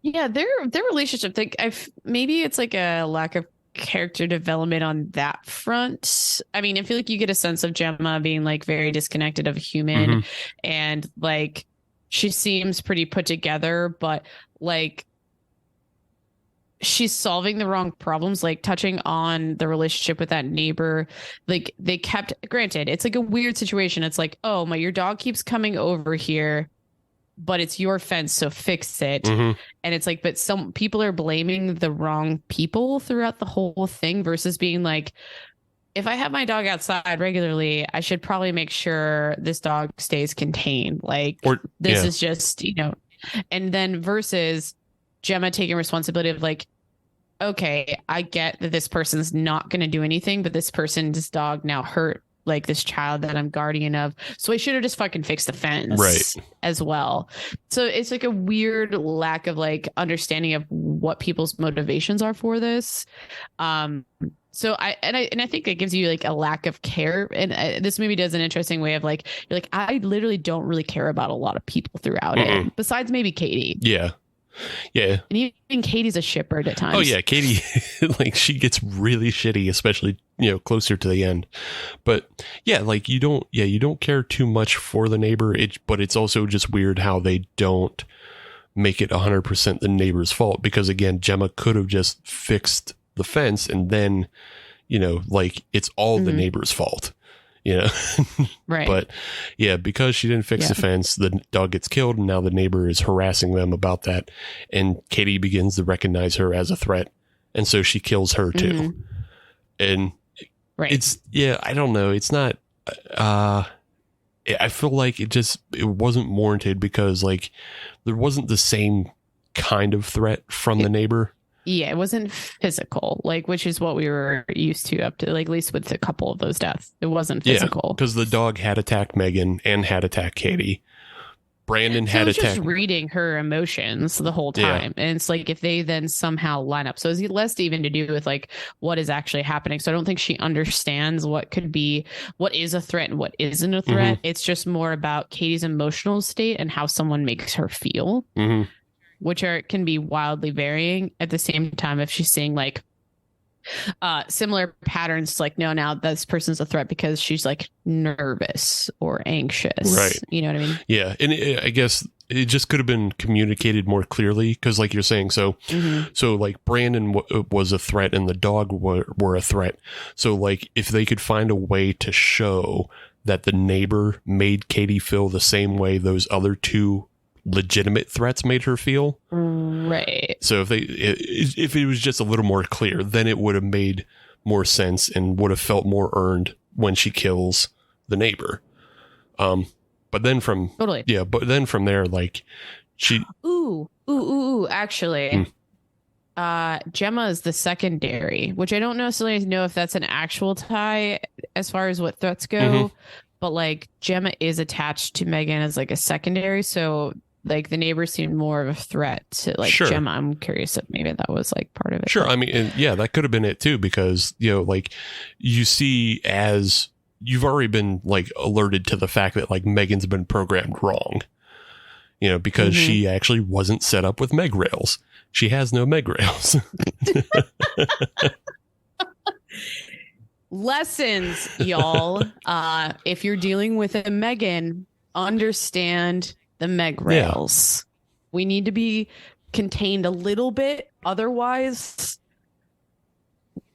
Yeah, their relationship, like maybe it's like a lack of character development on that front. I mean, I feel like you get a sense of Gemma being like very disconnected of a human, and like she seems pretty put together, but like she's solving the wrong problems, like touching on the relationship with that neighbor. Like they kept, granted, it's like a weird situation. It's like, oh your dog keeps coming over here, but it's your fence, so fix it. And it's like, but some people are blaming the wrong people throughout the whole thing versus being like, if I have my dog outside regularly, I should probably make sure this dog stays contained. Like this is just, you know, and then versus Gemma taking responsibility of like, okay, I get that this person's not going to do anything, but this person's dog now hurt like this child that I'm guardian of. So I should have just fucking fixed the fence as well. So it's like a weird lack of like understanding of what people's motivations are for this. So I think it gives you like a lack of care. And this movie does an interesting way of like, you're like, I literally don't really care about a lot of people throughout it, besides maybe Katie. Yeah. Yeah. And even Katie's a shitbird at times. Oh yeah. Katie, like she gets really shitty, especially, you know, closer to the end. But yeah, like you don't care too much for the neighbor. But it's also just weird how they don't make it 100% the neighbor's fault, because again, Gemma could have just fixed the fence and then, you know, like it's all the neighbor's fault, you know? Right. But yeah, because she didn't fix the fence, the dog gets killed, and now the neighbor is harassing them about that. And Katie begins to recognize her as a threat. And so she kills her too. And it's, I don't know. It's not, I feel like it wasn't warranted, because like there wasn't the same kind of threat from the neighbor. Yeah, it wasn't physical, like, which is what we were used to up to, like, at least with a couple of those deaths. It wasn't physical. Because the dog had attacked Megan and had attacked Katie. Brandon had attacked. Just reading her emotions the whole time. And it's like, if they then somehow line up. So it's less even to do with like what is actually happening. So I don't think she understands what is a threat and what isn't a threat. It's just more about Katie's emotional state and how someone makes her feel. Which can be wildly varying. At the same time, if she's seeing like similar patterns, like, no, now this person's a threat because she's like nervous or anxious, right? You know what I mean? Yeah. And I guess it just could have been communicated more clearly, because like you're saying, so like Brandon was a threat and the dog were a threat. So like if they could find a way to show that the neighbor made Katie feel the same way those other two legitimate threats made her feel, right? So if it was just a little more clear, then it would have made more sense and would have felt more earned when she kills the neighbor. But then from there, like she actually Gemma is the secondary, which I don't necessarily know if that's an actual tie as far as what threats go, but like Gemma is attached to Megan as like a secondary, so like the neighbor seemed more of a threat to like Gemma. I'm curious if maybe that was like part of it. Sure. I mean, yeah, that could have been it too, because, you know, like you see, as you've already been like alerted to the fact that like Megan's been programmed wrong, because she actually wasn't set up with Meg rails. She has no Meg rails. Lessons, y'all. If you're dealing with a Megan, understand the Meg rails. We need to be contained a little bit. Otherwise,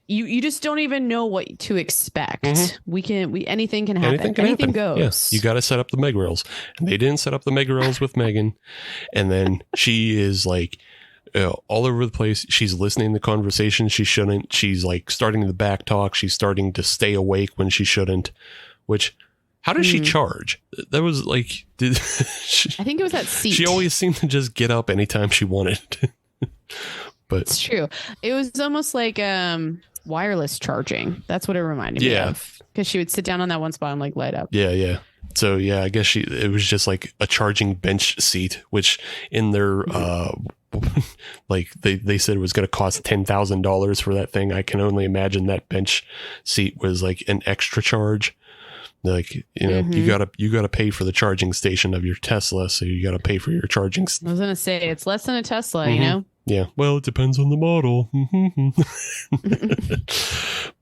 you just don't even know what to expect. Anything can happen. Anything goes. Yes, you got to set up the Meg rails. And they didn't set up the Meg rails with Megan. And then she is like all over the place. She's listening to conversations she shouldn't. She's like starting the back talk. She's starting to stay awake when she shouldn't. Which, how does she charge? That was like, I think it was that seat. She always seemed to just get up anytime she wanted. But it's true. It was almost like wireless charging. That's what it reminded me of. Because she would sit down on that one spot and like light up. Yeah. So I guess it was just like a charging bench seat, which in their like they said it was going to cost $10,000 for that thing. I can only imagine that bench seat was like an extra charge. Like, you gotta pay for the charging station of your Tesla, so you gotta pay for your charging. I was gonna say it's less than a Tesla, you know. Yeah, well, it depends on the model.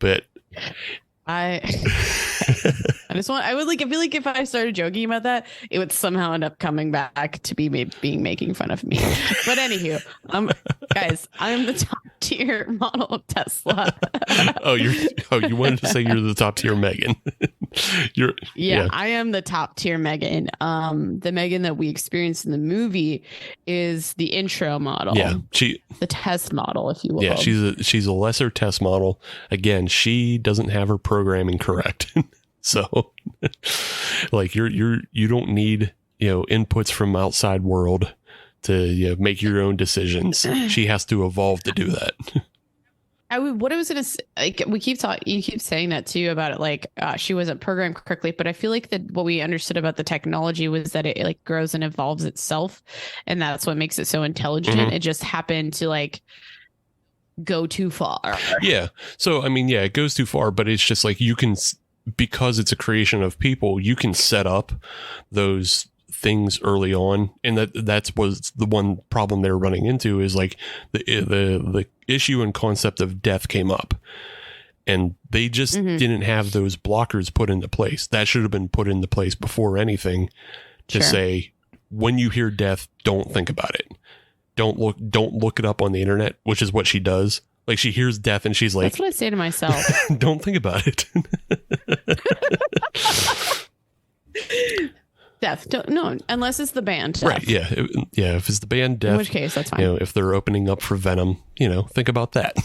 But I feel like if I started joking about that, it would somehow end up coming back to be making fun of me. But anywho, guys, I'm the top tier model of Tesla. you wanted to say you're the top tier Megan. I am the top tier Megan. The Megan that we experienced in the movie is the intro model. Yeah, the test model, if you will. Yeah, she's a lesser test model. Again, she doesn't have her programming correct. So like you don't need, inputs from outside world to make your own decisions. She has to evolve to do that. What I was going to say, like, you keep saying that too about it. Like, she wasn't programmed correctly, but I feel like that what we understood about the technology was that it like grows and evolves itself. And that's what makes it so intelligent. It just happened to like go too far. Yeah. So, I mean, it goes too far, but it's just like because it's a creation of people, you can set up those things early on, and that's was the one problem they were running into is like the issue and concept of death came up, and they just didn't have those blockers put into place. That should have been put into place before anything to say, when you hear death, don't think about it. Don't look it up on the internet, which is what she does. Like, she hears death and she's like, that's what I say to myself. Don't think about it. Death. No, unless it's the band. Death. Right. Yeah. If it's the band Death, in which case that's fine. If they're opening up for Venom, think about that.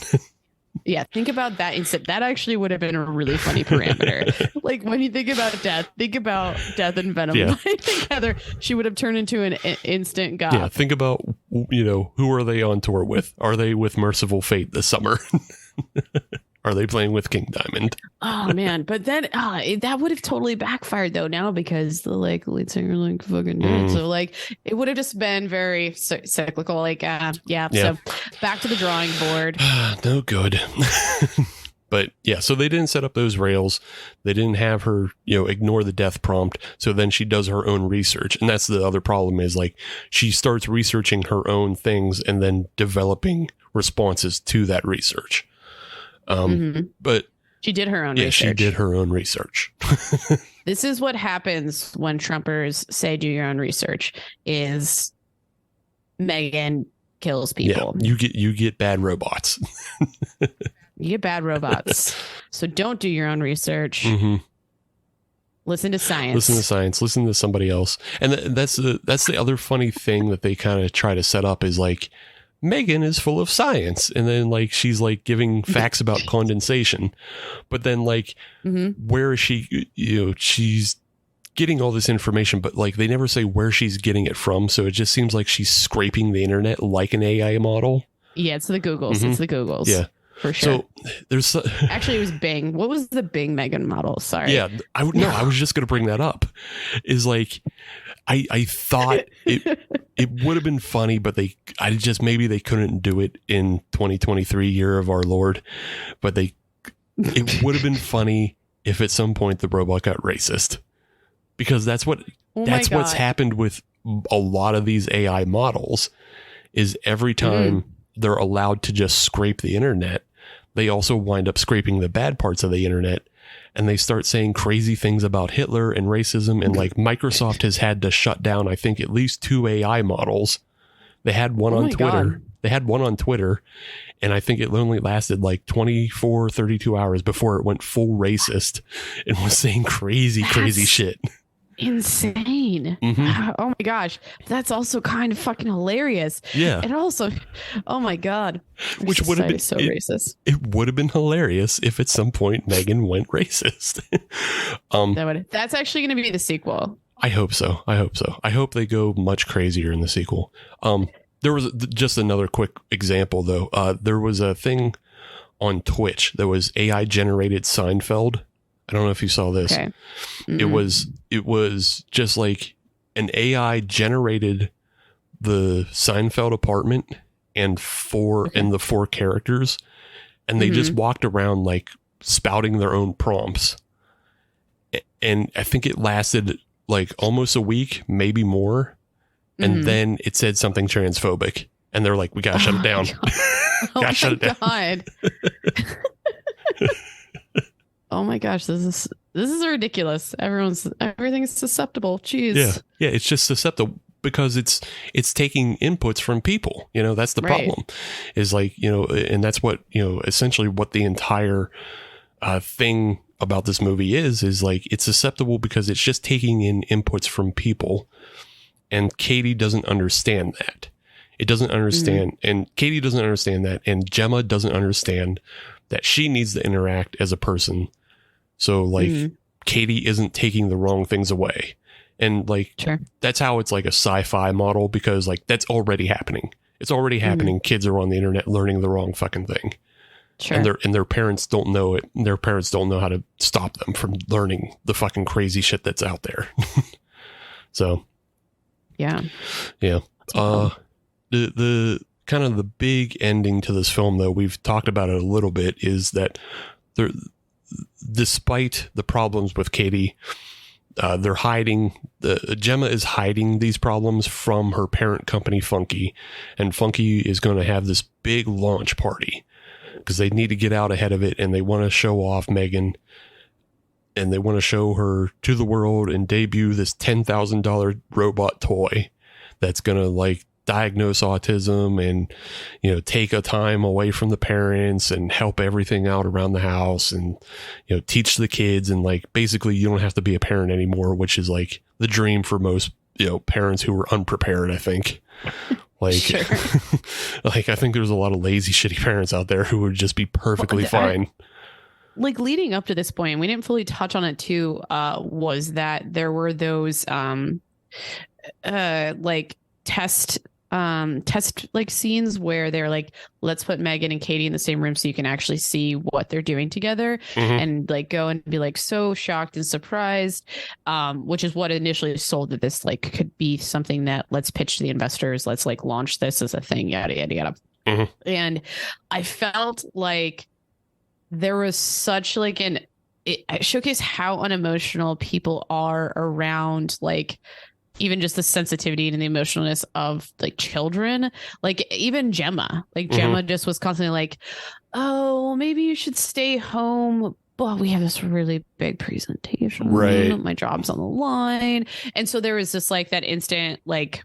Yeah. Think about that instead. That actually would have been a really funny parameter. Like, when you think about Death and Venom together, she would have turned into an instant god. Yeah. Think about, who are they on tour with? Are they with Merciful Fate this summer? Are they playing with King Diamond? Oh man, but then that would have totally backfired though now, because the lead singer fucking dead. So like it would have just been very cyclical. Like So back to the drawing board. No good. But yeah, so they didn't set up those rails. They didn't have her, ignore the death prompt. So then she does her own research. And that's the other problem is like she starts researching her own things and then developing responses to that research. But she did her own research. She did her own research. This is what happens when Trumpers say do your own research is Megan kills people. Yeah, you get bad robots. You get bad robots. So don't do your own research. Listen to science. Listen to somebody else. And that's the other funny thing that they kind of try to set up is like, Megan is full of science. And then like, she's like giving facts about condensation, but then like, where is she, she's getting all this information, but like, they never say where she's getting it from. So it just seems like she's scraping the internet like an AI model. Yeah. It's the Googles. It's the Googles. Yeah. For sure. So there's actually it was Bing. What was the Bing Megan model? Sorry. Yeah. I was just going to bring that up is like, I thought it would have been funny, but maybe they couldn't do it in 2023 year of our Lord, but it would have been funny if at some point the robot got racist, because that's what's happened with a lot of these AI models is every time they're allowed to just scrape the internet, they also wind up scraping the bad parts of the internet, and they start saying crazy things about Hitler and racism. And like Microsoft has had to shut down, I think, at least 2 AI models. They had one on Twitter. God. They had one on Twitter, and I think it only lasted like 24, 32 hours before it went full racist and was saying crazy shit. Insane. Oh my gosh. That's also kind of fucking hilarious. Yeah. And also, oh my God. Which would have been so racist. It would have been hilarious if at some point M3GAN went racist. That's actually going to be the sequel. I hope so. I hope they go much crazier in the sequel. There was just another quick example though. There was a thing on Twitch that was AI generated Seinfeld. I don't know if you saw this. Okay. It was just like an AI generated the Seinfeld apartment and the 4 characters, and they just walked around like spouting their own prompts. And I think it lasted like almost a week, maybe more. And then it said something transphobic, and they're like, "We gotta shut it down. Gotta shut it down." God. Oh my gosh, this is ridiculous. Everything's susceptible. Jeez. Yeah, it's just susceptible because it's taking inputs from people. You know, that's the problem. Is like, you know, and that's what, you know, essentially what the entire thing about this movie is like it's susceptible because it's just taking in inputs from people, and Katie doesn't understand that. It doesn't understand, and Katie doesn't understand that, and Gemma doesn't understand that she needs to interact as a person. So like Katie isn't taking the wrong things away. And like, that's how it's like a sci-fi model, because like that's already happening. It's already happening. Kids are on the internet learning the wrong fucking thing. And their parents don't know it. Their parents don't know how to stop them from learning the fucking crazy shit that's out there. So, yeah. The kind of the big ending to this film, though, we've talked about it a little bit, is that despite the problems with Katie, Gemma is hiding these problems from her parent company, Funky, and Funky is going to have this big launch party because they need to get out ahead of it, and they want to show off M3GAN, and they want to show her to the world and debut this $10,000 robot toy that's going to like diagnose autism and, you know, take a time away from the parents and help everything out around the house, and, you know, teach the kids, and like basically you don't have to be a parent anymore, which is like the dream for most, you know, parents who were unprepared, I think. Like, like I think there's a lot of lazy, shitty parents out there who would just be perfectly fine. Like leading up to this point, we didn't fully touch on it too, was that there were those like test like scenes where they're like, let's put M3GAN and Katie in the same room so you can actually see what they're doing together, and like go and be like so shocked and surprised, which is what initially sold that this like could be something that let's pitch to the investors, let's like launch this as a thing, yada yada yada. And I felt like there was such like it showcased how unemotional people are around like even just the sensitivity and the emotionalness of like children. Like even Gemma, Gemma just was constantly like, oh, maybe you should stay home, but we have this really big presentation, right? My job's on the line. And so there was just like that instant, like,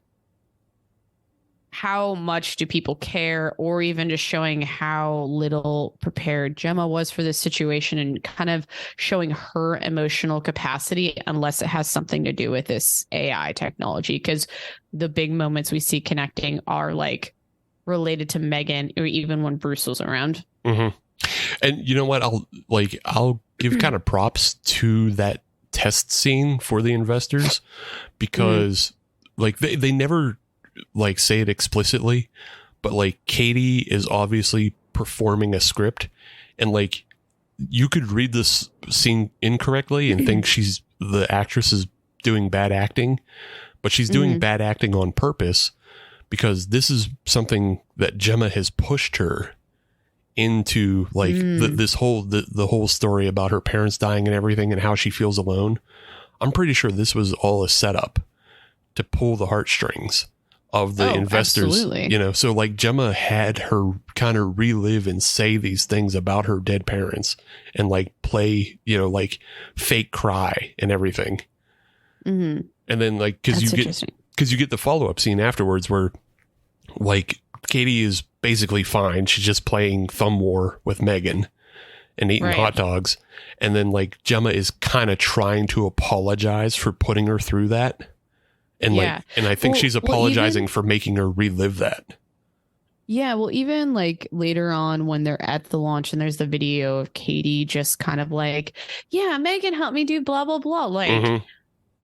how much do people care, or even just showing how little prepared Gemma was for this situation, and kind of showing her emotional capacity, unless it has something to do with this AI technology. Because the big moments we see connecting are like related to M3GAN, or even when Bruce was around. And you know what? I'll give kind of props to that test scene for the investors, because like they never like say it explicitly, but like Katie is obviously performing a script, and like you could read this scene incorrectly and think the actress is doing bad acting, but she's doing bad acting on purpose, because this is something that Gemma has pushed her into, like this whole the whole story about her parents dying and everything, and how she feels alone. I'm pretty sure this was all a setup to pull the heartstrings of the investors. Absolutely. You know, so like Gemma had her kind of relive and say these things about her dead parents and like play, you know, like fake cry and everything. Mm-hmm. And then like because you get the follow-up scene afterwards where like Katie is basically fine. She's just playing thumb war with M3GAN and eating hot dogs. And then like Gemma is kind of trying to apologize for putting her through that. And like, and I think she's apologizing for making her relive that. Yeah. Well, even like later on when they're at the launch and there's the video of Katie just kind of like, yeah, M3GAN helped me do blah, blah, blah. Like,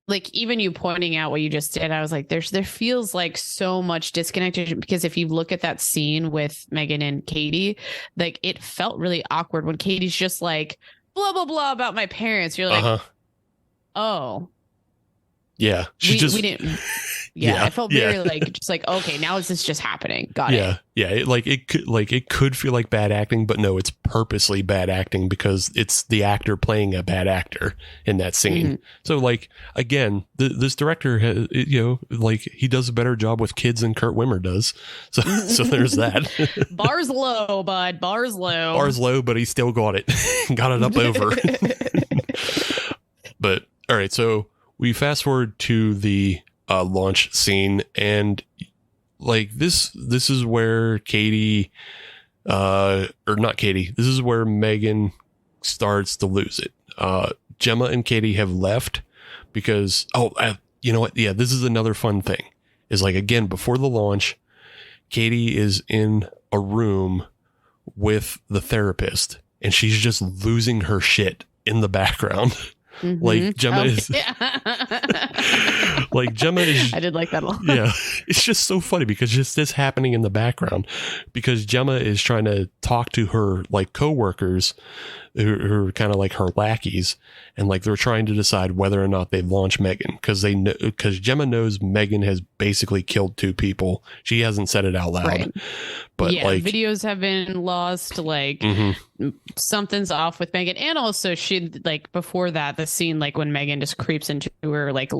like even you pointing out what you just did, I was like, there feels like so much disconnected, because if you look at that scene with M3GAN and Katie, like it felt really awkward when Katie's just like, blah, blah, blah about my parents. You're like, oh. Yeah. We didn't. Yeah. I felt very like, just like, okay, now is this just happening? Got it. Yeah. It could feel like bad acting, but no, it's purposely bad acting because it's the actor playing a bad actor in that scene. So like, again, this director, has, you know, like he does a better job with kids than Kurt Wimmer does. So there's that. Bars low, bud. Bars low. Bars low, but he still got it. Got it up over. But all right. So we fast forward to the launch scene, and like this is where Katie, or not Katie, this is where M3GAN starts to lose it. Gemma and Katie have left because, you know what? Yeah, this is another fun thing. Is like, again, before the launch, Katie is in a room with the therapist, and she's just losing her shit in the background. Like Gemma is like Gemma is, I did like that a lot. Yeah, it's just so funny because just this happening in the background, because Gemma is trying to talk to her like coworkers who are kind of like her lackeys, and like they're trying to decide whether or not they launch M3GAN, because Gemma knows M3GAN has basically killed 2 people. She hasn't said it out loud, but yeah, like videos have been lost. Like something's off with M3GAN, and also she like before that the scene like when M3GAN just creeps into her like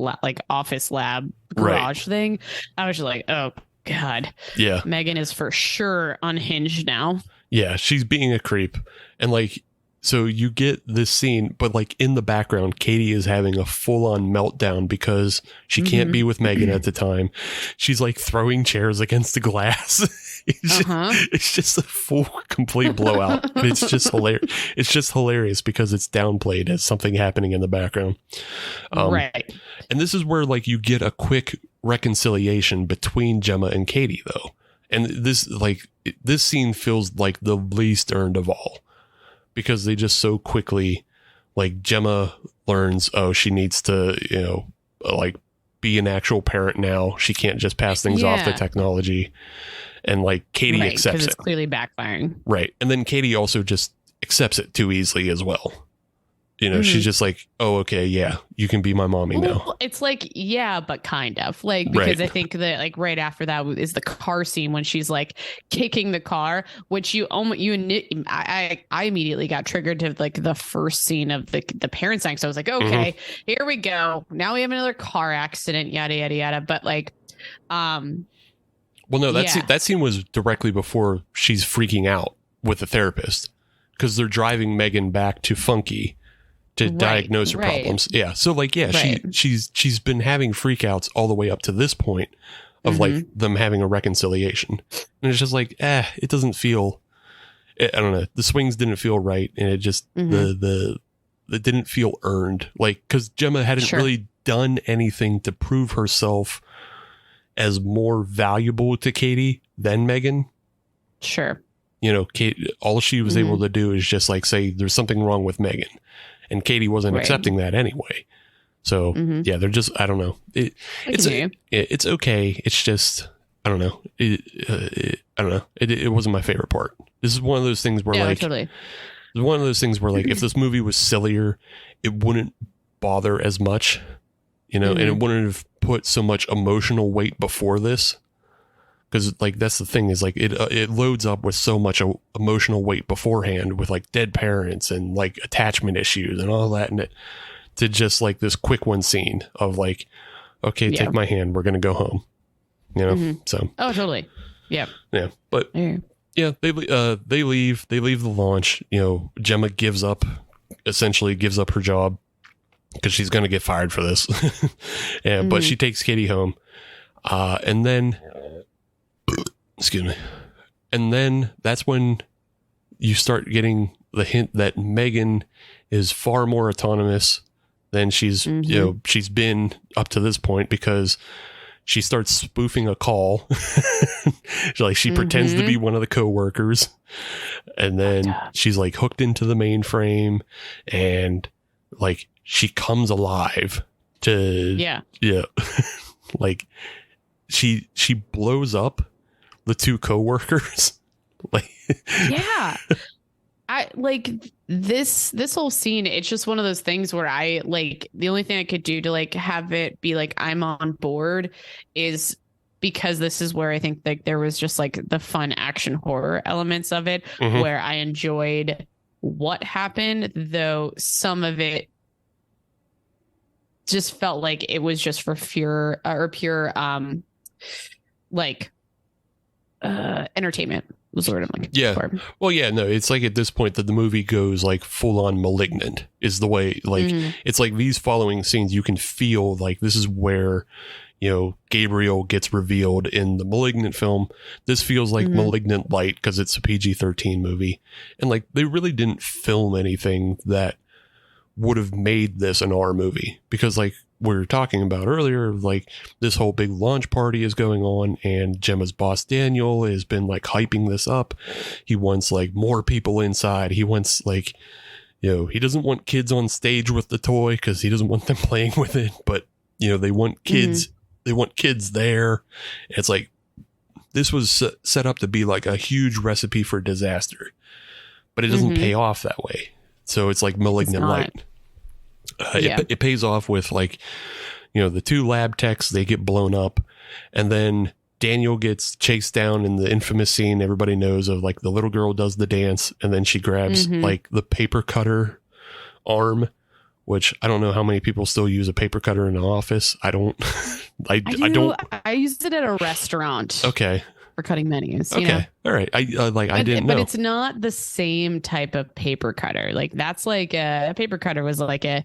office lab garage thing. I was just like, oh god, yeah, M3GAN is for sure unhinged now. Yeah, she's being a creep, and like. So you get this scene, but like in the background, Katie is having a full-on meltdown because she can't be with M3GAN at the time. She's like throwing chairs against the glass. It's just a full, complete blowout. It's just hilarious. It's just hilarious because it's downplayed as something happening in the background. Right. And this is where like you get a quick reconciliation between Gemma and Katie, though. And this scene feels like the least earned of all. Because they just so quickly, like Gemma learns, she needs to, you know, like be an actual parent now. She can't just pass things off to technology. And like Katie accepts it. It's clearly backfiring. Right. And then Katie also just accepts it too easily as well. You know, she's just like, oh, okay, yeah, you can be my mommy now. It's like, yeah, but kind of like, because I think that like right after that is the car scene when she's like kicking the car, which I immediately got triggered to like the first scene of the parents thing. So I was like, okay, here we go. Now we have another car accident, yada, yada, yada. But like, well, no, that scene was directly before she's freaking out with the therapist because they're driving M3GAN back to Funky to diagnose her problems. Yeah. So like, yeah, she's been having freakouts all the way up to this point of like them having a reconciliation. And it's just like, it doesn't feel, I don't know. The swings didn't feel right. And it just, it didn't feel earned. Like, cause Gemma hadn't really done anything to prove herself as more valuable to Katie than M3GAN. Sure. You know, all she was able to do is just like say, there's something wrong with M3GAN. And Katie wasn't accepting that anyway. So yeah, they're just, I don't know. It's okay. It's just, I don't know. I don't know. It wasn't my favorite part. This is one of those things where it's one of those things where like, if this movie was sillier, it wouldn't bother as much, you know, and it wouldn't have put so much emotional weight before this. Because like that's the thing is like it loads up with so much emotional weight beforehand with like dead parents and like attachment issues and all that, and it to just like this quick one scene of like, okay, Yeah. take my hand. We're going to go home. You know, so. Oh, totally. Yeah. Yeah. But yeah, they leave. They leave the launch. You know, Gemma essentially gives up her job because she's going to get fired for this. But she takes Kitty home. And then, excuse me. And then that's when you start getting the hint that M3GAN is far more autonomous than she's been up to this point, because she starts spoofing a call. She pretends to be one of the coworkers, and then she's like hooked into the mainframe, and like she comes alive to like she blows up the two coworkers. Like yeah. I like this whole scene. It's just one of those things where I like, the only thing I could do to like have it be like I'm on board is because this is where I think like there was just like the fun action horror elements of it, where I enjoyed what happened, though some of it just felt like it was just for pure entertainment. Was the word I'm looking for. Well, yeah, no, it's like at this point that the movie goes like full on Malignant is the way, like, it's like these following scenes, you can feel like this is where, you know, Gabriel gets revealed in the Malignant film. This feels like Malignant light because it's a PG-13 movie. And like, they really didn't film anything that would have made this an R movie, because like we were talking about earlier, like this whole big launch party is going on, and Gemma's boss Daniel has been like hyping this up. He wants like more people inside. He wants like, you know, he doesn't want kids on stage with the toy because he doesn't want them playing with it, but you know, they want kids. They want kids there. It's like, this was set up to be like a huge recipe for disaster, but it doesn't pay off that way. So it's like Malignant light. It pays off with like, you know, the two lab techs, they get blown up, and then Daniel gets chased down in the infamous scene everybody knows of, like the little girl does the dance, and then she grabs like the paper cutter arm, which I don't know how many people still use a paper cutter in an office. I don't. I don't. I used it at a restaurant. Okay. For cutting menus. Okay. You know? All right. I didn't know. But it's not the same type of paper cutter. Like that's like a paper cutter was like a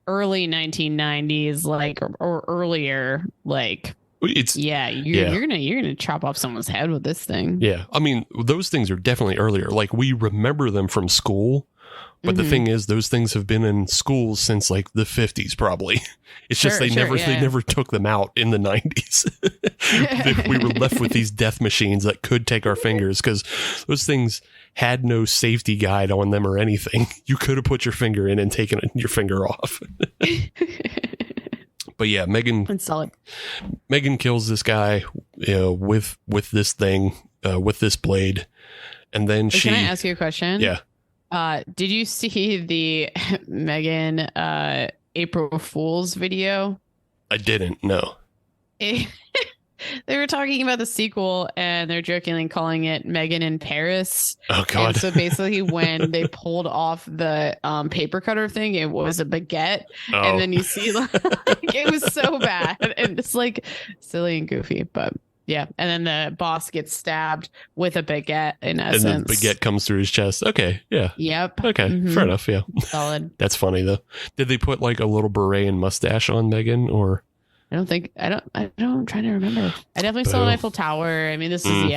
early 1990s, like or earlier. Like you're gonna chop off someone's head with this thing. Yeah. I mean, those things are definitely earlier. Like we remember them from school. But the thing is, those things have been in schools since like the 50s, probably. It's just they never took them out in the 90s. We were left with these death machines that could take our fingers, because those things had no safety guide on them or anything. You could have put your finger in and taken your finger off. But yeah, M3GAN kills this guy, you know, with this thing, with this blade, and then Can I ask you a question? Yeah. Did you see the M3GAN April Fool's video? I didn't. No. They were talking about the sequel, and they're jokingly calling it M3GAN in Paris. Oh God! And so basically, when they pulled off the paper cutter thing, it was a baguette, and then you see like it was so bad, and it's like silly and goofy, but. Yeah, and then the boss gets stabbed with a baguette in essence. And the baguette comes through his chest. Okay, yeah. Yep. Okay, fair enough, yeah. Solid. That's funny, though. Did they put, like, a little beret and mustache on M3GAN, or...? I'm trying to remember. I definitely saw an Eiffel Tower. I mean, this is,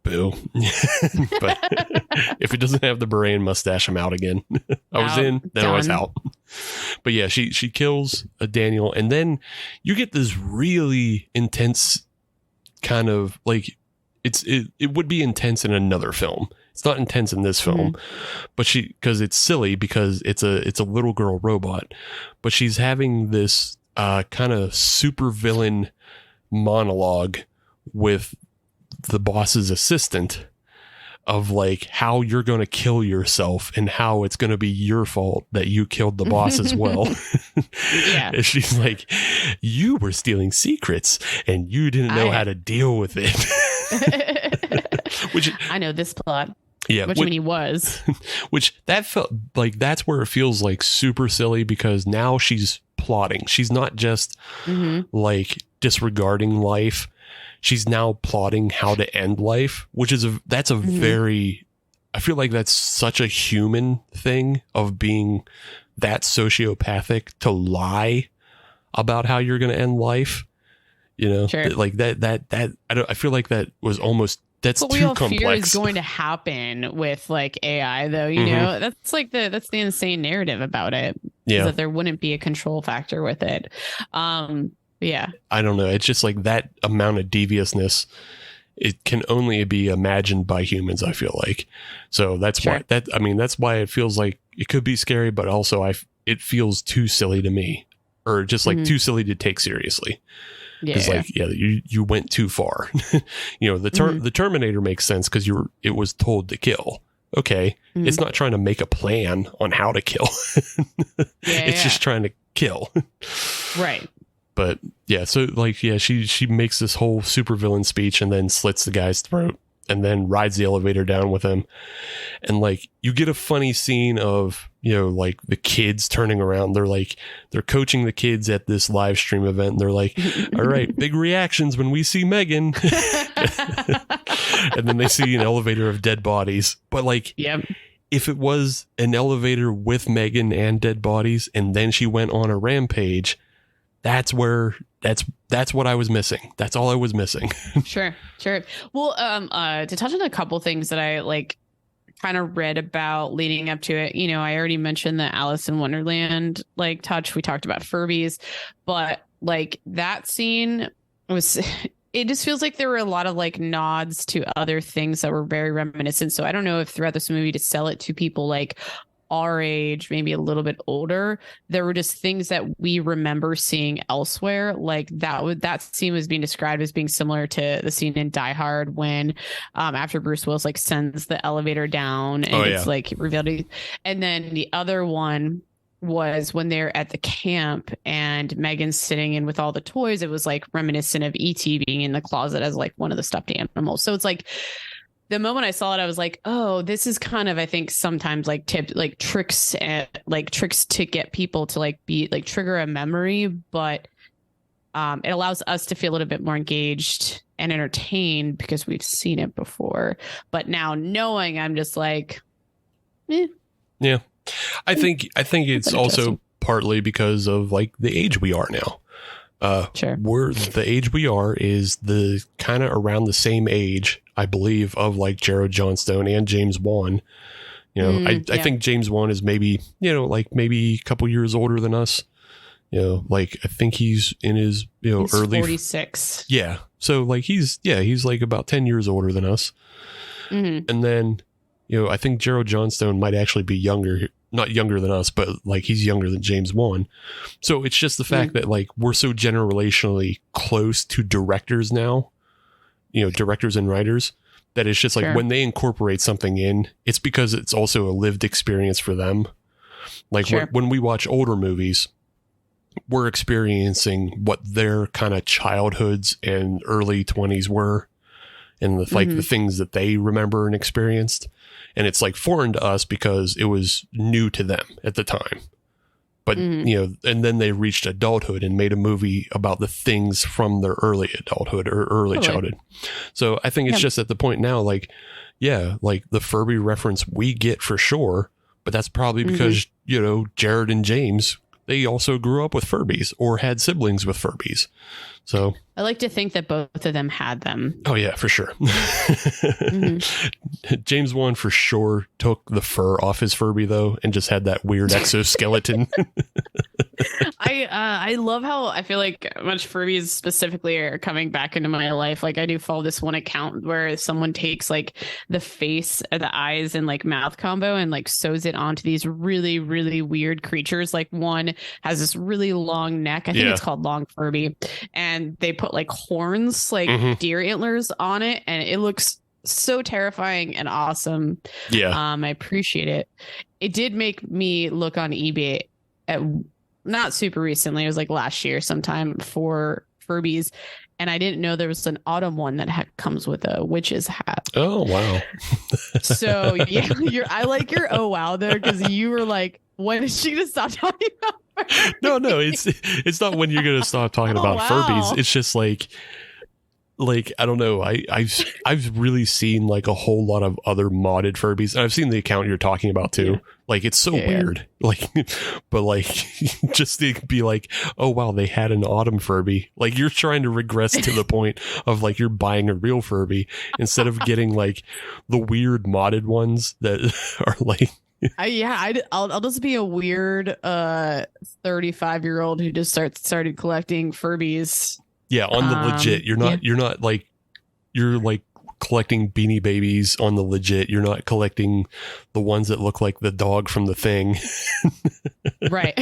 Boo. But if it doesn't have the beret and mustache, I'm out again. I was in, then I was out. But yeah, she kills Daniel, and then you get this really intense... kind of like it would be intense in another film. It's not intense in this film, but because it's silly, because it's a little girl robot, but she's having this kind of super villain monologue with the boss's assistant of like how you're going to kill yourself and how it's going to be your fault that you killed the boss as well. Yeah. And she's like, you were stealing secrets and you didn't know how to deal with it. Which I know this plot. Yeah. Which when he was. Which that felt like, that's where it feels like super silly, because now she's plotting. She's not just like disregarding life. She's now plotting how to end life, which is that's a very, I feel like that's such a human thing of being that sociopathic to lie about how you're going to end life. You know, like that I feel like that was almost, that's what too we all complex. fear is going to happen with like AI, though. You know, that's like that's the insane narrative about it. Yeah, is that there wouldn't be a control factor with it. Yeah, I don't know. It's just like that amount of deviousness. It can only be imagined by humans, I feel like. So that's why that's why it feels like it could be scary, but also it feels too silly to me, or just like too silly to take seriously. Because you went too far. You know, the Terminator makes sense because it was told to kill. Okay, it's not trying to make a plan on how to kill. It's just trying to kill. Right. But yeah, so like she makes this whole supervillain speech and then slits the guy's throat and then rides the elevator down with him. And like you get a funny scene of, you know, like the kids turning around. They're coaching the kids at this live stream event. And they're like, all right, big reactions when we see M3GAN. And then they see an elevator of dead bodies. But like, if it was an elevator with M3GAN and dead bodies, and then she went on a rampage, that's what I was missing. That's all I was missing. Sure. Well, to touch on a couple things that I like kind of read about leading up to it, you know, I already mentioned the Alice in Wonderland like touch. We talked about Furbys, but like that scene was, it just feels like there were a lot of like nods to other things that were very reminiscent. So I don't know if throughout this movie to sell it to people like our age, maybe a little bit older, there were just things that we remember seeing elsewhere. Like that scene was being described as being similar to the scene in Die Hard when after Bruce Willis like sends the elevator down and it's like revealed. And then the other one was when they're at the camp and M3GAN's sitting in with all the toys. It was like reminiscent of E.T. being in the closet as like one of the stuffed animals. So it's like, the moment I saw it, I was like, oh, this is kind of, I think sometimes like tricks to get people to like be like trigger a memory, but it allows us to feel a little bit more engaged and entertained because we've seen it before. But now knowing, I'm just like, yeah, I think it's also partly because of like the age we are now. We're the age we are is the kind of around the same age, I believe, of like Gerard Johnstone and James Wan. You know, I think James Wan is maybe, you know, like maybe a couple years older than us. You know, like I think he's in his, you know, early 46. Yeah. So like he's like about 10 years older than us. And then, you know, I think Gerard Johnstone might actually be younger, not younger than us, but like he's younger than James Wan. So it's just the fact that like we're so generationally close to directors now, you know, directors and writers, that it's just like when they incorporate something in, it's because it's also a lived experience for them. Like when we watch older movies, we're experiencing what their kind of childhoods and early 20s were and the, like the things that they remember and experienced. And it's like foreign to us because it was new to them at the time. But, you know, and then they reached adulthood and made a movie about the things from their early adulthood or early childhood. So I think it's just at the point now, like, like the Furby reference we get for sure. But that's probably because, you know, Jared and James, they also grew up with Furbys or had siblings with Furbys. So I like to think that both of them had them. Oh, yeah, for sure. James Wan for sure took the fur off his Furby, though, and just had that weird exoskeleton. I love how I feel like much Furbies specifically are coming back into my life. Like I do follow this one account where someone takes like the face, the eyes and like mouth combo and like sews it onto these really, really weird creatures. Like one has this really long neck. I think it's called Long Furby. And they put like horns, like deer antlers on it. And it looks so terrifying and awesome. I appreciate it. It did make me look on eBay at not super recently. It was like last year sometime for Furbys. And I didn't know there was an autumn one that comes with a witch's hat. Oh, wow. So yeah, I like your oh wow there because you were like, When is she gonna stop talking about Furbies? No, it's not when you're gonna stop talking Oh, about wow. Furbies. It's just like I don't know. I've really seen like a whole lot of other modded Furbies. And I've seen the account you're talking about too. Yeah. Like it's so Yeah. weird. Like, but like just to be like, oh wow, they had an autumn Furby. Like you're trying to regress to the point of like you're buying a real Furby instead of getting like the weird modded ones that are like. I'll just be a weird 35-year-old who just started collecting Furbies. Yeah, on the legit. You're not like you're like collecting Beanie Babies on the legit. You're not collecting the ones that look like the dog from The Thing. Right.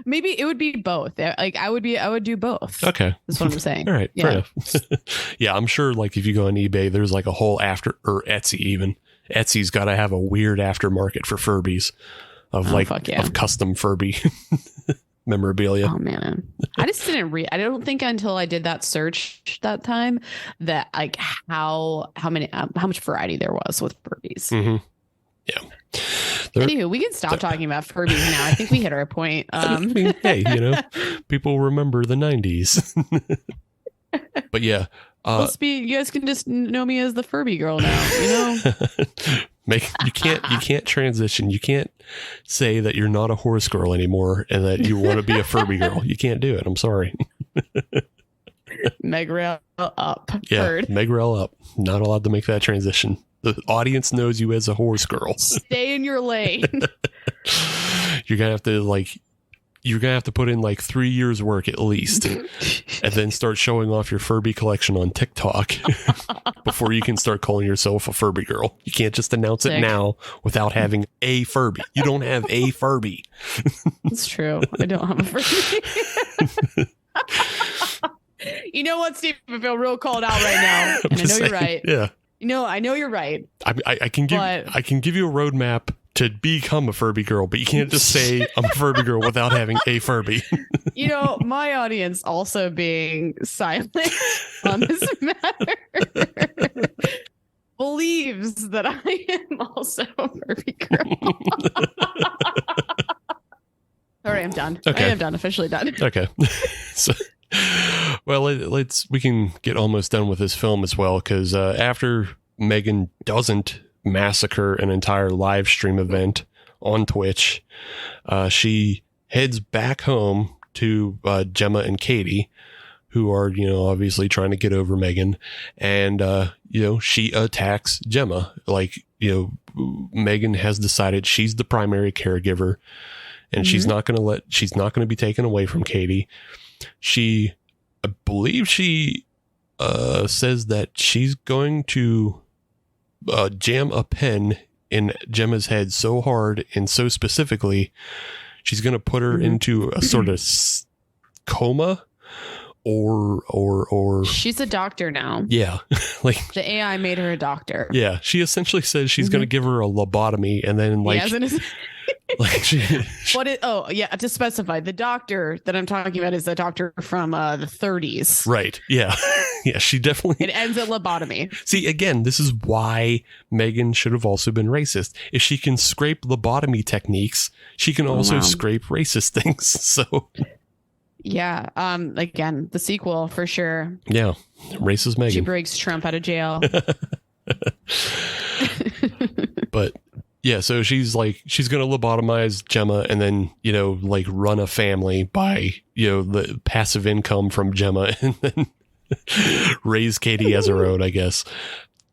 Maybe it would be both. Like I would do both. Okay. That's what I'm saying. All right. Yeah. Fair enough. Yeah, I'm sure like if you go on eBay, there's like a whole or Etsy even. Etsy's got to have a weird aftermarket for Furbies of of custom Furby memorabilia. Oh man, I just didn't read. I don't think until I did that search that time that like how much variety there was with Furbies. Mm-hmm. Yeah. Anywho, we can stop talking about Furbies now. I think we hit our point. I mean, hey, people remember the 90s. But yeah. You guys can just know me as the Furby girl now, You can't transition. You can't say that you're not a horse girl anymore and that you want to be a Furby girl. You can't do it. I'm sorry. Megrail up. Yeah, Heard. Megrail up. Not allowed to make that transition. The audience knows you as a horse girl. Stay in your lane. You're gonna have to put in like 3 years work at least and then start showing off your Furby collection on TikTok before you can start calling yourself a Furby girl. You can't just announce it now without having a Furby. You don't have a Furby. It's true. I don't have a Furby. You know what, Steve? I feel real called out right now. And I know you're right. Yeah. I know you're right. I can give you a roadmap to become a Furby girl, but you can't just say I'm a Furby girl without having a Furby. My audience also being silent on this matter believes that I am also a Furby girl. All right, I'm done. Okay. I am done. Officially done. Okay. So, well, we can get almost done with this film as well, because after M3GAN doesn't massacre an entire live stream event on Twitch, she heads back home to Gemma and Katie, who are, obviously trying to get over M3GAN, and, she attacks Gemma. Like, M3GAN has decided she's the primary caregiver, and she's not going to be taken away from Katie. I believe she says that she's going to jam a pen in Gemma's head so hard and so specifically, she's going to put her into a sort of coma or she's a doctor now. Yeah. Like the AI made her a doctor. Yeah. She essentially says she's going to give her a lobotomy and then to specify, the doctor that I'm talking about is the doctor from the 30s. Right. Yeah. Yeah. She definitely. It ends at lobotomy. See, again, this is why M3GAN should have also been racist. If she can scrape lobotomy techniques, she can also scrape racist things. So. Yeah. Again, the sequel for sure. Yeah. Racist M3GAN. She breaks Trump out of jail. But yeah, so she's going to lobotomize Gemma and then, run a family by, the passive income from Gemma and then raise Katie as her own, I guess.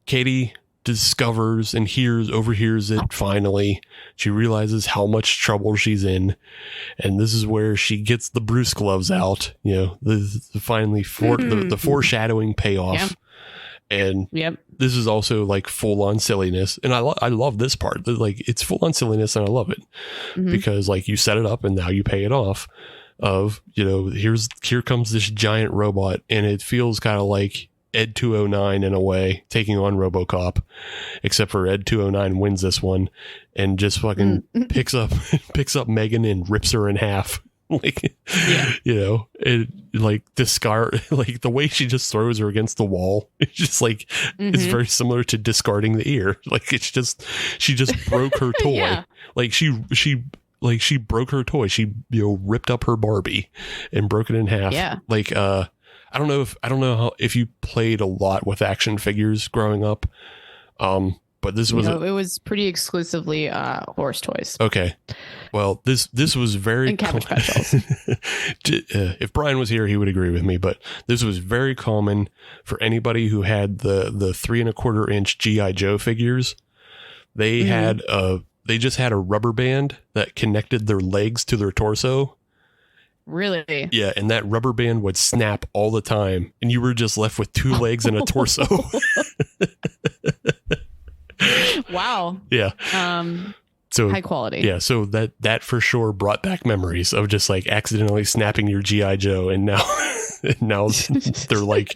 Katie discovers and overhears it finally. She realizes how much trouble she's in. And this is where she gets the Bruce gloves out, the foreshadowing payoff. Yeah. And this is also like full on silliness. And I love this part. Like it's full on silliness and I love it because like you set it up and now you pay it off of, here comes this giant robot and it feels kind of like Ed 209 in a way taking on Robocop, except for Ed 209 wins this one and just fucking picks up M3GAN and rips her in half. like, Yeah. you know, it like discard, like the way she just throws her against the wall. It's just like, it's very similar to discarding the ear. Like it's just, she just broke her toy. Yeah. Like she broke her toy. She, you know, ripped up her Barbie and broke it in half. Yeah. Like, I don't know if you played a lot with action figures growing up. But this was it was pretty exclusively horse toys. okay. Well, this was very and Cabbage Patch Dolls. If Brian was here, he would agree with me. But this was very common for anybody who had the 3¼ inch GI Joe figures. They had they just had a rubber band that connected their legs to their torso. Really? Yeah, and that rubber band would snap all the time, and you were just left with 2 legs and a torso. Wow. Yeah. So high quality. Yeah. So that for sure brought back memories of just like accidentally snapping your GI Joe, and now they're like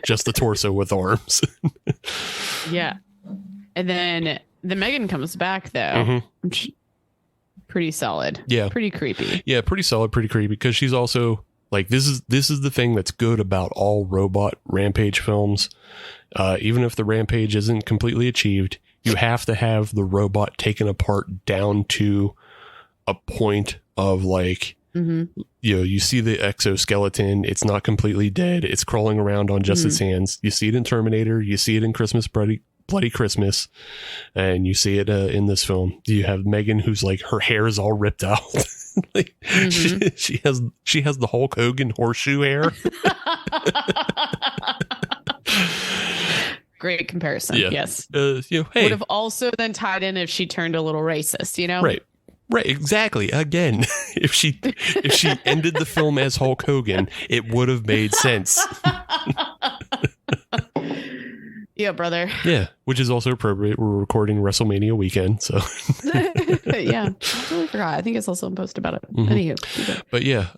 just the torso with arms. Yeah. And then the M3GAN comes back though. Pretty solid. Yeah. Pretty creepy. Yeah. Pretty solid. Pretty creepy, because she's also like, this is the thing that's good about all robot rampage films. Even if the rampage isn't completely achieved, you have to have the robot taken apart down to a point of like, you know, you see the exoskeleton, it's not completely dead, it's crawling around on just its hands. You see it in Terminator, you see it in Bloody Christmas, and you see it in this film. You have M3GAN, who's like, her hair is all ripped out. Like, she has the Hulk Hogan horseshoe hair. Great comparison. Yeah. Yes. You know, hey, would have also then tied in if she turned a little racist, you know? Right. Exactly. Again, if she ended the film as Hulk Hogan, it would have made sense. Yeah, brother. Yeah, which is also appropriate. We're recording WrestleMania weekend, so yeah, I totally forgot. I think it's also in post about it. Anywho, but yeah,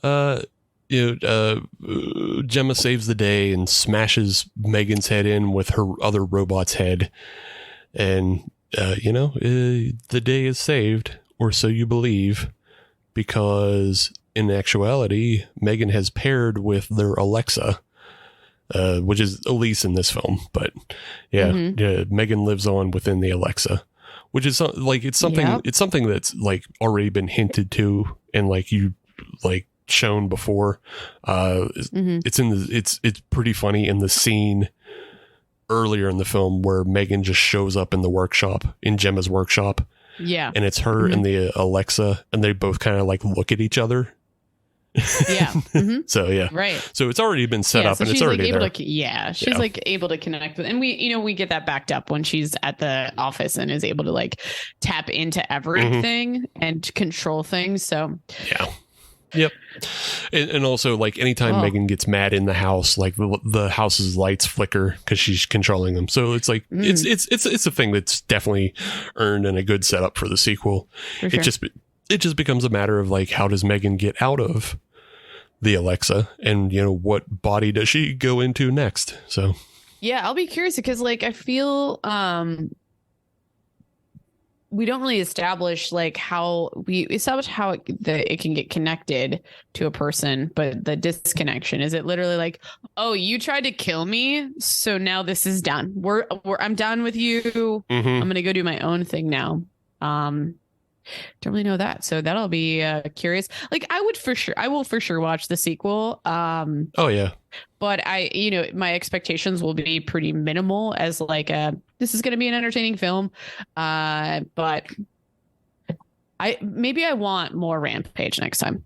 you know, Gemma saves the day and smashes M3GAN's head in with her other robot's head, and you know, the day is saved, or so you believe, because in actuality, M3GAN has paired with their Alexa. Which is Elise in this film, but yeah, M3GAN lives on within the Alexa, which is like, it's something that's like already been hinted to and like you like shown before. It's pretty funny in the scene earlier in the film where M3GAN just shows up in the workshop, in Gemma's workshop. Yeah, and it's her and the Alexa, and they both kind of like look at each other. Yeah. So yeah. Right. So it's already been set up, and it's already able there. She's like able to connect with, and we get that backed up when she's at the office and is able to like tap into everything and control things. So yeah. Yep. And also, like, anytime M3GAN gets mad in the house, like the house's lights flicker because she's controlling them. So it's like it's a thing that's definitely earned and a good setup for the sequel. For sure. It just becomes a matter of like, how does M3GAN get out of the Alexa, and you know, what body does she go into next? So yeah, I'll be curious, because like I feel we don't really establish like how it can get connected to a person, but the disconnection, is it literally like, oh, you tried to kill me, so now this is done, I'm done with you, I'm gonna go do my own thing now. Don't really know that, so that'll be curious. Like, I will for sure watch the sequel. Oh yeah, but my expectations will be pretty minimal, as like this is going to be an entertaining film. But I want more Rampage next time.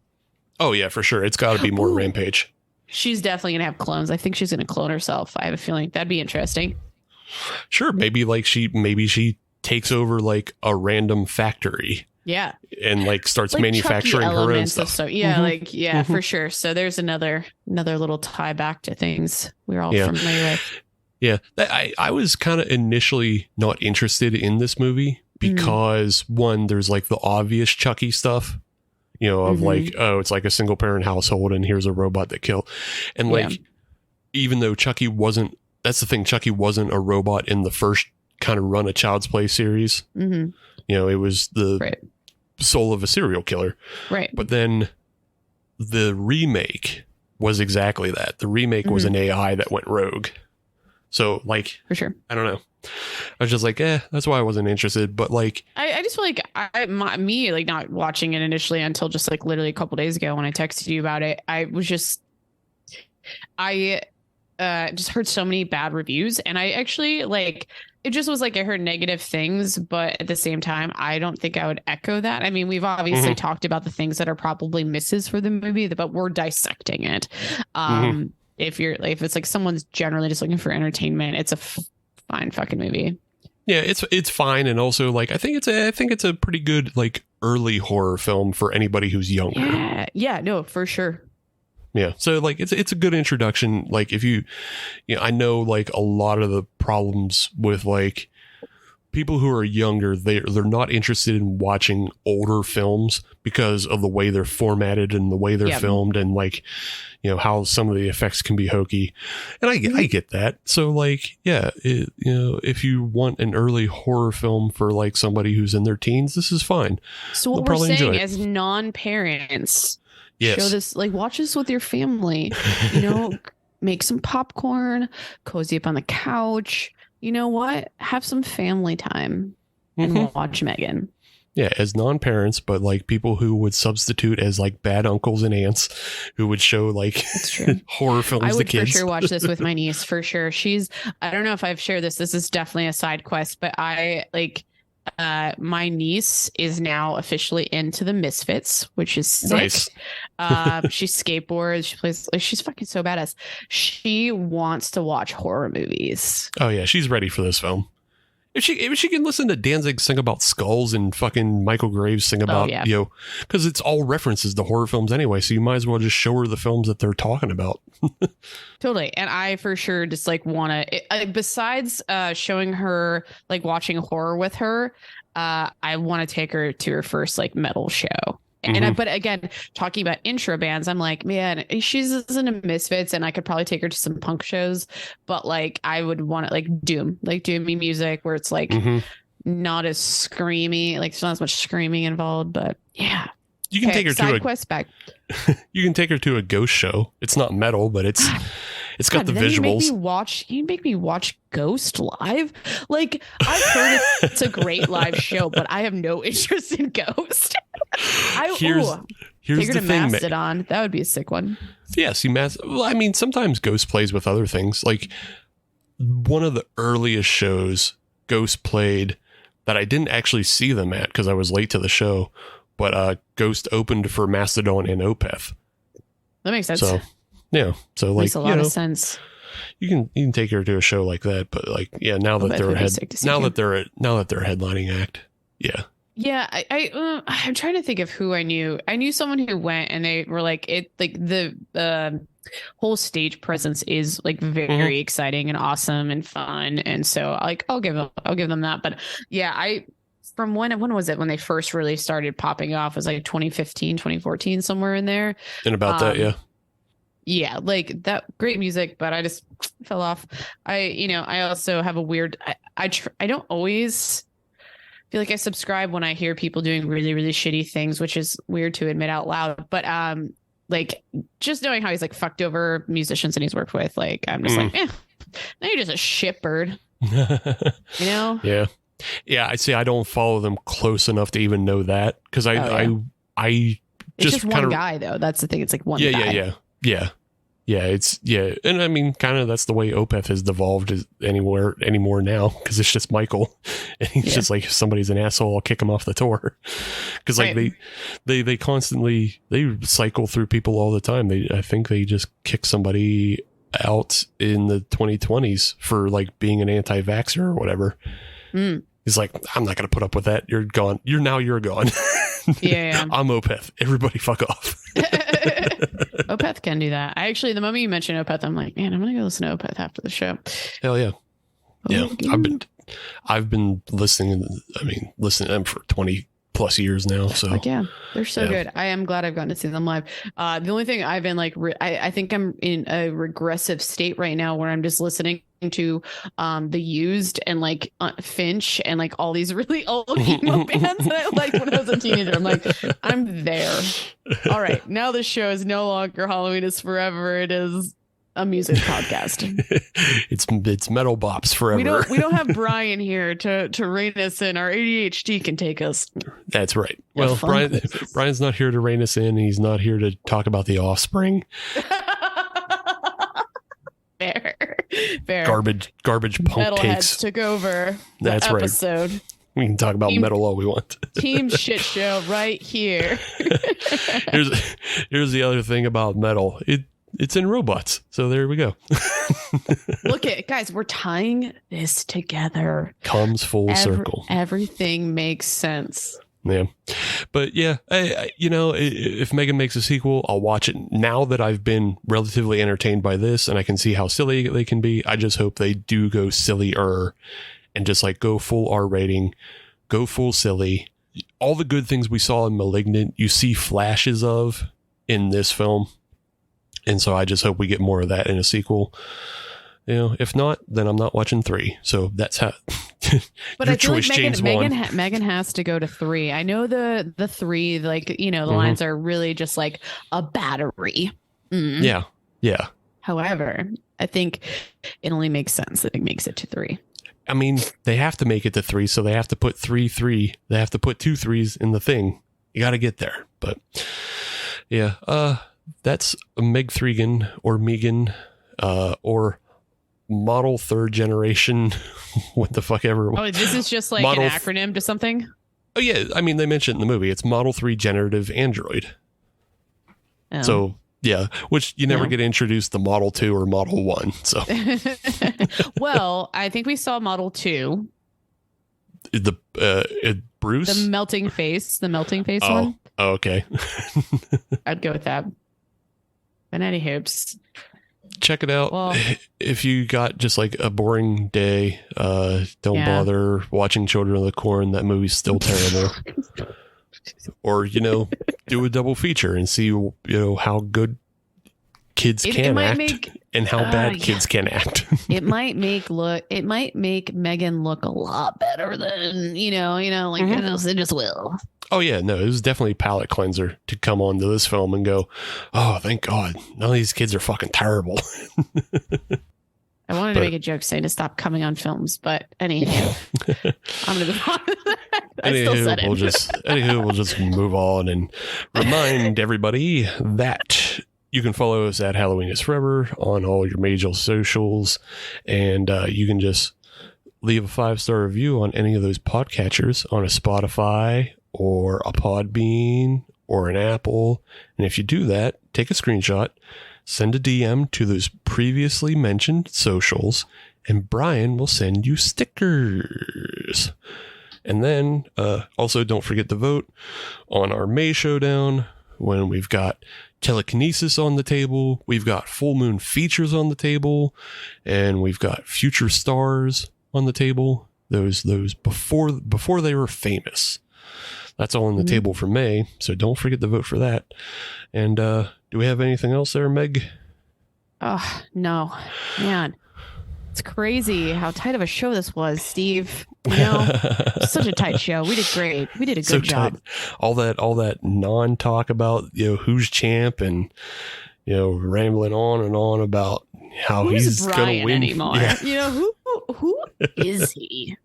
Oh yeah, for sure. It's got to be more Rampage. She's definitely gonna have clones. I think she's gonna clone herself. I have a feeling that'd be interesting. Sure, maybe she takes over like a random factory. Yeah. And like starts manufacturing her own stuff. For sure. So there's another little tie back to things we're all familiar with. Yeah. I was kind of initially not interested in this movie because one, there's like the obvious Chucky stuff, you know, of like, oh, it's like a single parent household and here's a robot that killed. And like, even though Chucky wasn't a robot in the first kind of run a Child's Play series. You know, it was the soul of a serial killer. Right. But then the remake was exactly that. The remake was an AI that went rogue. So like, for sure. I don't know. I was just like, that's why I wasn't interested. But like, I just feel like me like not watching it initially until just like literally a couple days ago when I texted you about it. I just heard so many bad reviews, and I actually like it just was like I heard negative things, but at the same time, I don't think I would echo that. I mean, we've obviously talked about the things that are probably misses for the movie, but we're dissecting it. If it's like someone's generally just looking for entertainment, it's a fine fucking movie. Yeah, it's fine, and also like I think it's a pretty good like early horror film for anybody who's younger. Yeah, no, for sure. Yeah, so like it's a good introduction. Like if you know, I know like a lot of the problems with like people who are younger, they're not interested in watching older films because of the way they're formatted and the way they're filmed, and like, you know, how some of the effects can be hokey. And I get that. So like, yeah, you know, if you want an early horror film for like somebody who's in their teens, this is fine. So what we're saying as non-parents, show this, like watch this with your family, you know, make some popcorn, cozy up on the couch. You know what? Have some family time and watch M3GAN. Yeah, as non-parents, but like people who would substitute as like bad uncles and aunts who would show like horror films to kids. I would for sure watch this with my niece, for sure. I don't know if I've shared this. This is definitely a side quest, but I like my niece is now officially into the Misfits, which is sick. Nice. She skateboards, she plays, like, she's fucking so badass. She wants to watch horror movies. Oh yeah, she's ready for this film. If she can listen to Danzig sing about skulls and fucking Michael Graves sing about, you know, because it's all references to horror films anyway, so you might as well just show her the films that they're talking about. Totally. And I for sure just like want to, besides showing her, like watching horror with her, I want to take her to her first like metal show. And but again, talking about intro bands, I'm like, man, she's into Misfits, and I could probably take her to some punk shows, but like I would want it like doomy music where it's like not as screamy, like there's not as much screaming involved. But yeah, you can take her to a quest back. You can take her to a ghost show. It's not metal, but it's got the visuals. You make me watch Ghost live. Like I've heard it's a great live show, but I have no interest in Ghost. Here's the thing, Mastodon. That would be a sick one. Yeah, see, well, I mean, sometimes Ghost plays with other things. Like one of the earliest shows Ghost played that I didn't actually see them at because I was late to the show, but Ghost opened for Mastodon and Opeth. That makes sense. So yeah, so like makes a lot of sense. You can take her to a show like that, but like now that they're they're headlining act, yeah. Yeah, I'm trying to think of who I knew. I knew someone who went, and they were like, it like the whole stage presence is like very exciting and awesome and fun, and so like I'll give them that. But yeah, from when was it when they first really started popping off? It was like 2015, 2014, somewhere in there. And about that, yeah. Yeah, like that great music, but I just fell off. I also have a weird. I don't always feel like I subscribe when I hear people doing really, really shitty things, which is weird to admit out loud. But like just knowing how he's like fucked over musicians and he's worked with, like I'm just like, now you're just a shitbird. You know? Yeah. Yeah, I see. I don't follow them close enough to even know that because I it's just one guy though. That's the thing. It's like one guy. Yeah. And I mean, kind of that's the way Opeth has devolved anymore now because it's just Michael, and he's just like, if somebody's an asshole, I'll kick him off the tour. Because like they constantly cycle through people all the time. I think they just kick somebody out in the 2020s for like being an anti-vaxxer or whatever. He's like, I'm not going to put up with that. You're gone. You're gone. Yeah. I'm Opeth. Everybody fuck off. Opeth can do that. The moment you mentioned Opeth, I'm like, man, I'm going to go listen to Opeth after the show. Hell yeah. Yeah. I've been listening to them for 20 plus years now. So like, yeah, they're so good. I am glad I've gotten to see them live. The only thing I've been like, I think I'm in a regressive state right now where I'm just listening to The Used and like Finch and like all these really old emo bands that I liked when I was a teenager. I'm like, I'm there. All right, now the show is no longer Halloween is Forever. It is a music podcast. It's metal bops forever. We don't have Brian here to rein us in. Our ADHD can take us. That's right. Well, Brian's not here to rein us in. He's not here to talk about The Offspring. Fair. Garbage punk Metalheads takes. took over. That's episode. Right. We can talk about metal all we want. Team shit show right here. Here's the other thing about metal. It's in robots. So there we go. Look guys, we're tying this together. Comes full circle. Everything makes sense. Yeah. But yeah, if Megan makes a sequel, I'll watch it. Now that I've been relatively entertained by this and I can see how silly they can be, I just hope they do go sillier and just like go full R rating, go full silly. All the good things we saw in Malignant, you see flashes of in this film. And so I just hope we get more of that in a sequel. If not, then I'm not watching 3. So that's how. But I feel like Megan has to go to 3. I know the 3, like the lines are really just like a battery. Yeah. However, I think it only makes sense that it makes it to 3. I mean, they have to make it to 3, so they have to put 3. They have to put 2 3s in the thing. You got to get there. But yeah, that's a M3GAN or Megan, or model 3rd generation. What the fuck ever. Oh, this is just like an acronym to something? Oh yeah, I mean, they mentioned in the movie, it's Model 3 generative android. Oh. So yeah, which you never get introduced to Model 2 or Model 1. So well, I think we saw Model 2. Bruce? The melting face one. Oh, okay. I'd go with that. But any hoops. Check it out. Well, if you got just like a boring day, don't bother watching Children of the Corn. That movie's still terrible. Or, do a double feature and see, how good kids can act and how bad kids can act. It might make Megan look a lot better than, it just will. Oh yeah, no, it was definitely a palate cleanser to come on to this film and go, oh, thank God, none of these kids are fucking terrible. I wanted to make a joke saying to stop coming on films, but anyhow, I'm going to go on. We'll just move on and remind everybody that you can follow us at Halloween is Forever on all your major socials, and you can just leave a 5-star review on any of those podcatchers on a Spotify or a Podbean or an Apple. And if you do that, take a screenshot, send a DM to those previously mentioned socials, and Brian will send you stickers. And then also don't forget to vote on our May Showdown when we've got telekinesis on the table, we've got full moon features on the table, and we've got future stars on the table. Those before they were famous. That's all on the table for May, so don't forget to vote for that. And do we have anything else there, Meg? Oh, no. Man, it's crazy how tight of a show this was, Steve. Such a tight show. We did great. We did a good job. Tight. All that non-talk about, who's champ and, rambling on and on about how he's going to win. Anymore? Yeah. Who is he?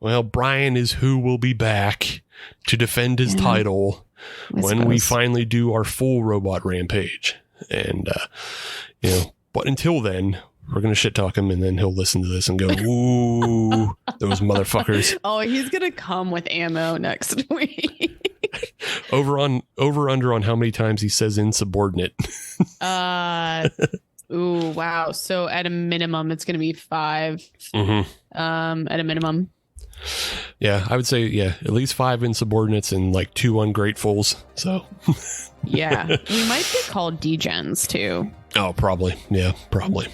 Well, Brian is who will be back to defend his title when we finally do our full robot rampage. And, but until then, we're going to shit talk him, and then he'll listen to this and go, ooh, those motherfuckers. Oh, he's going to come with ammo next week. Over under on how many times he says insubordinate. Ooh, wow. So at a minimum, it's going to be 5. At a minimum. Yeah, I would say, at least 5 insubordinates and like 2 ungratefuls. So yeah, we might be called degens too. Oh, probably. Yeah, probably.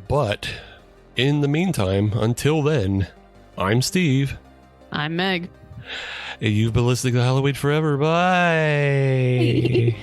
But in the meantime, until then, I'm Steve. I'm Meg. And you've been listening to Halloween Forever. Bye.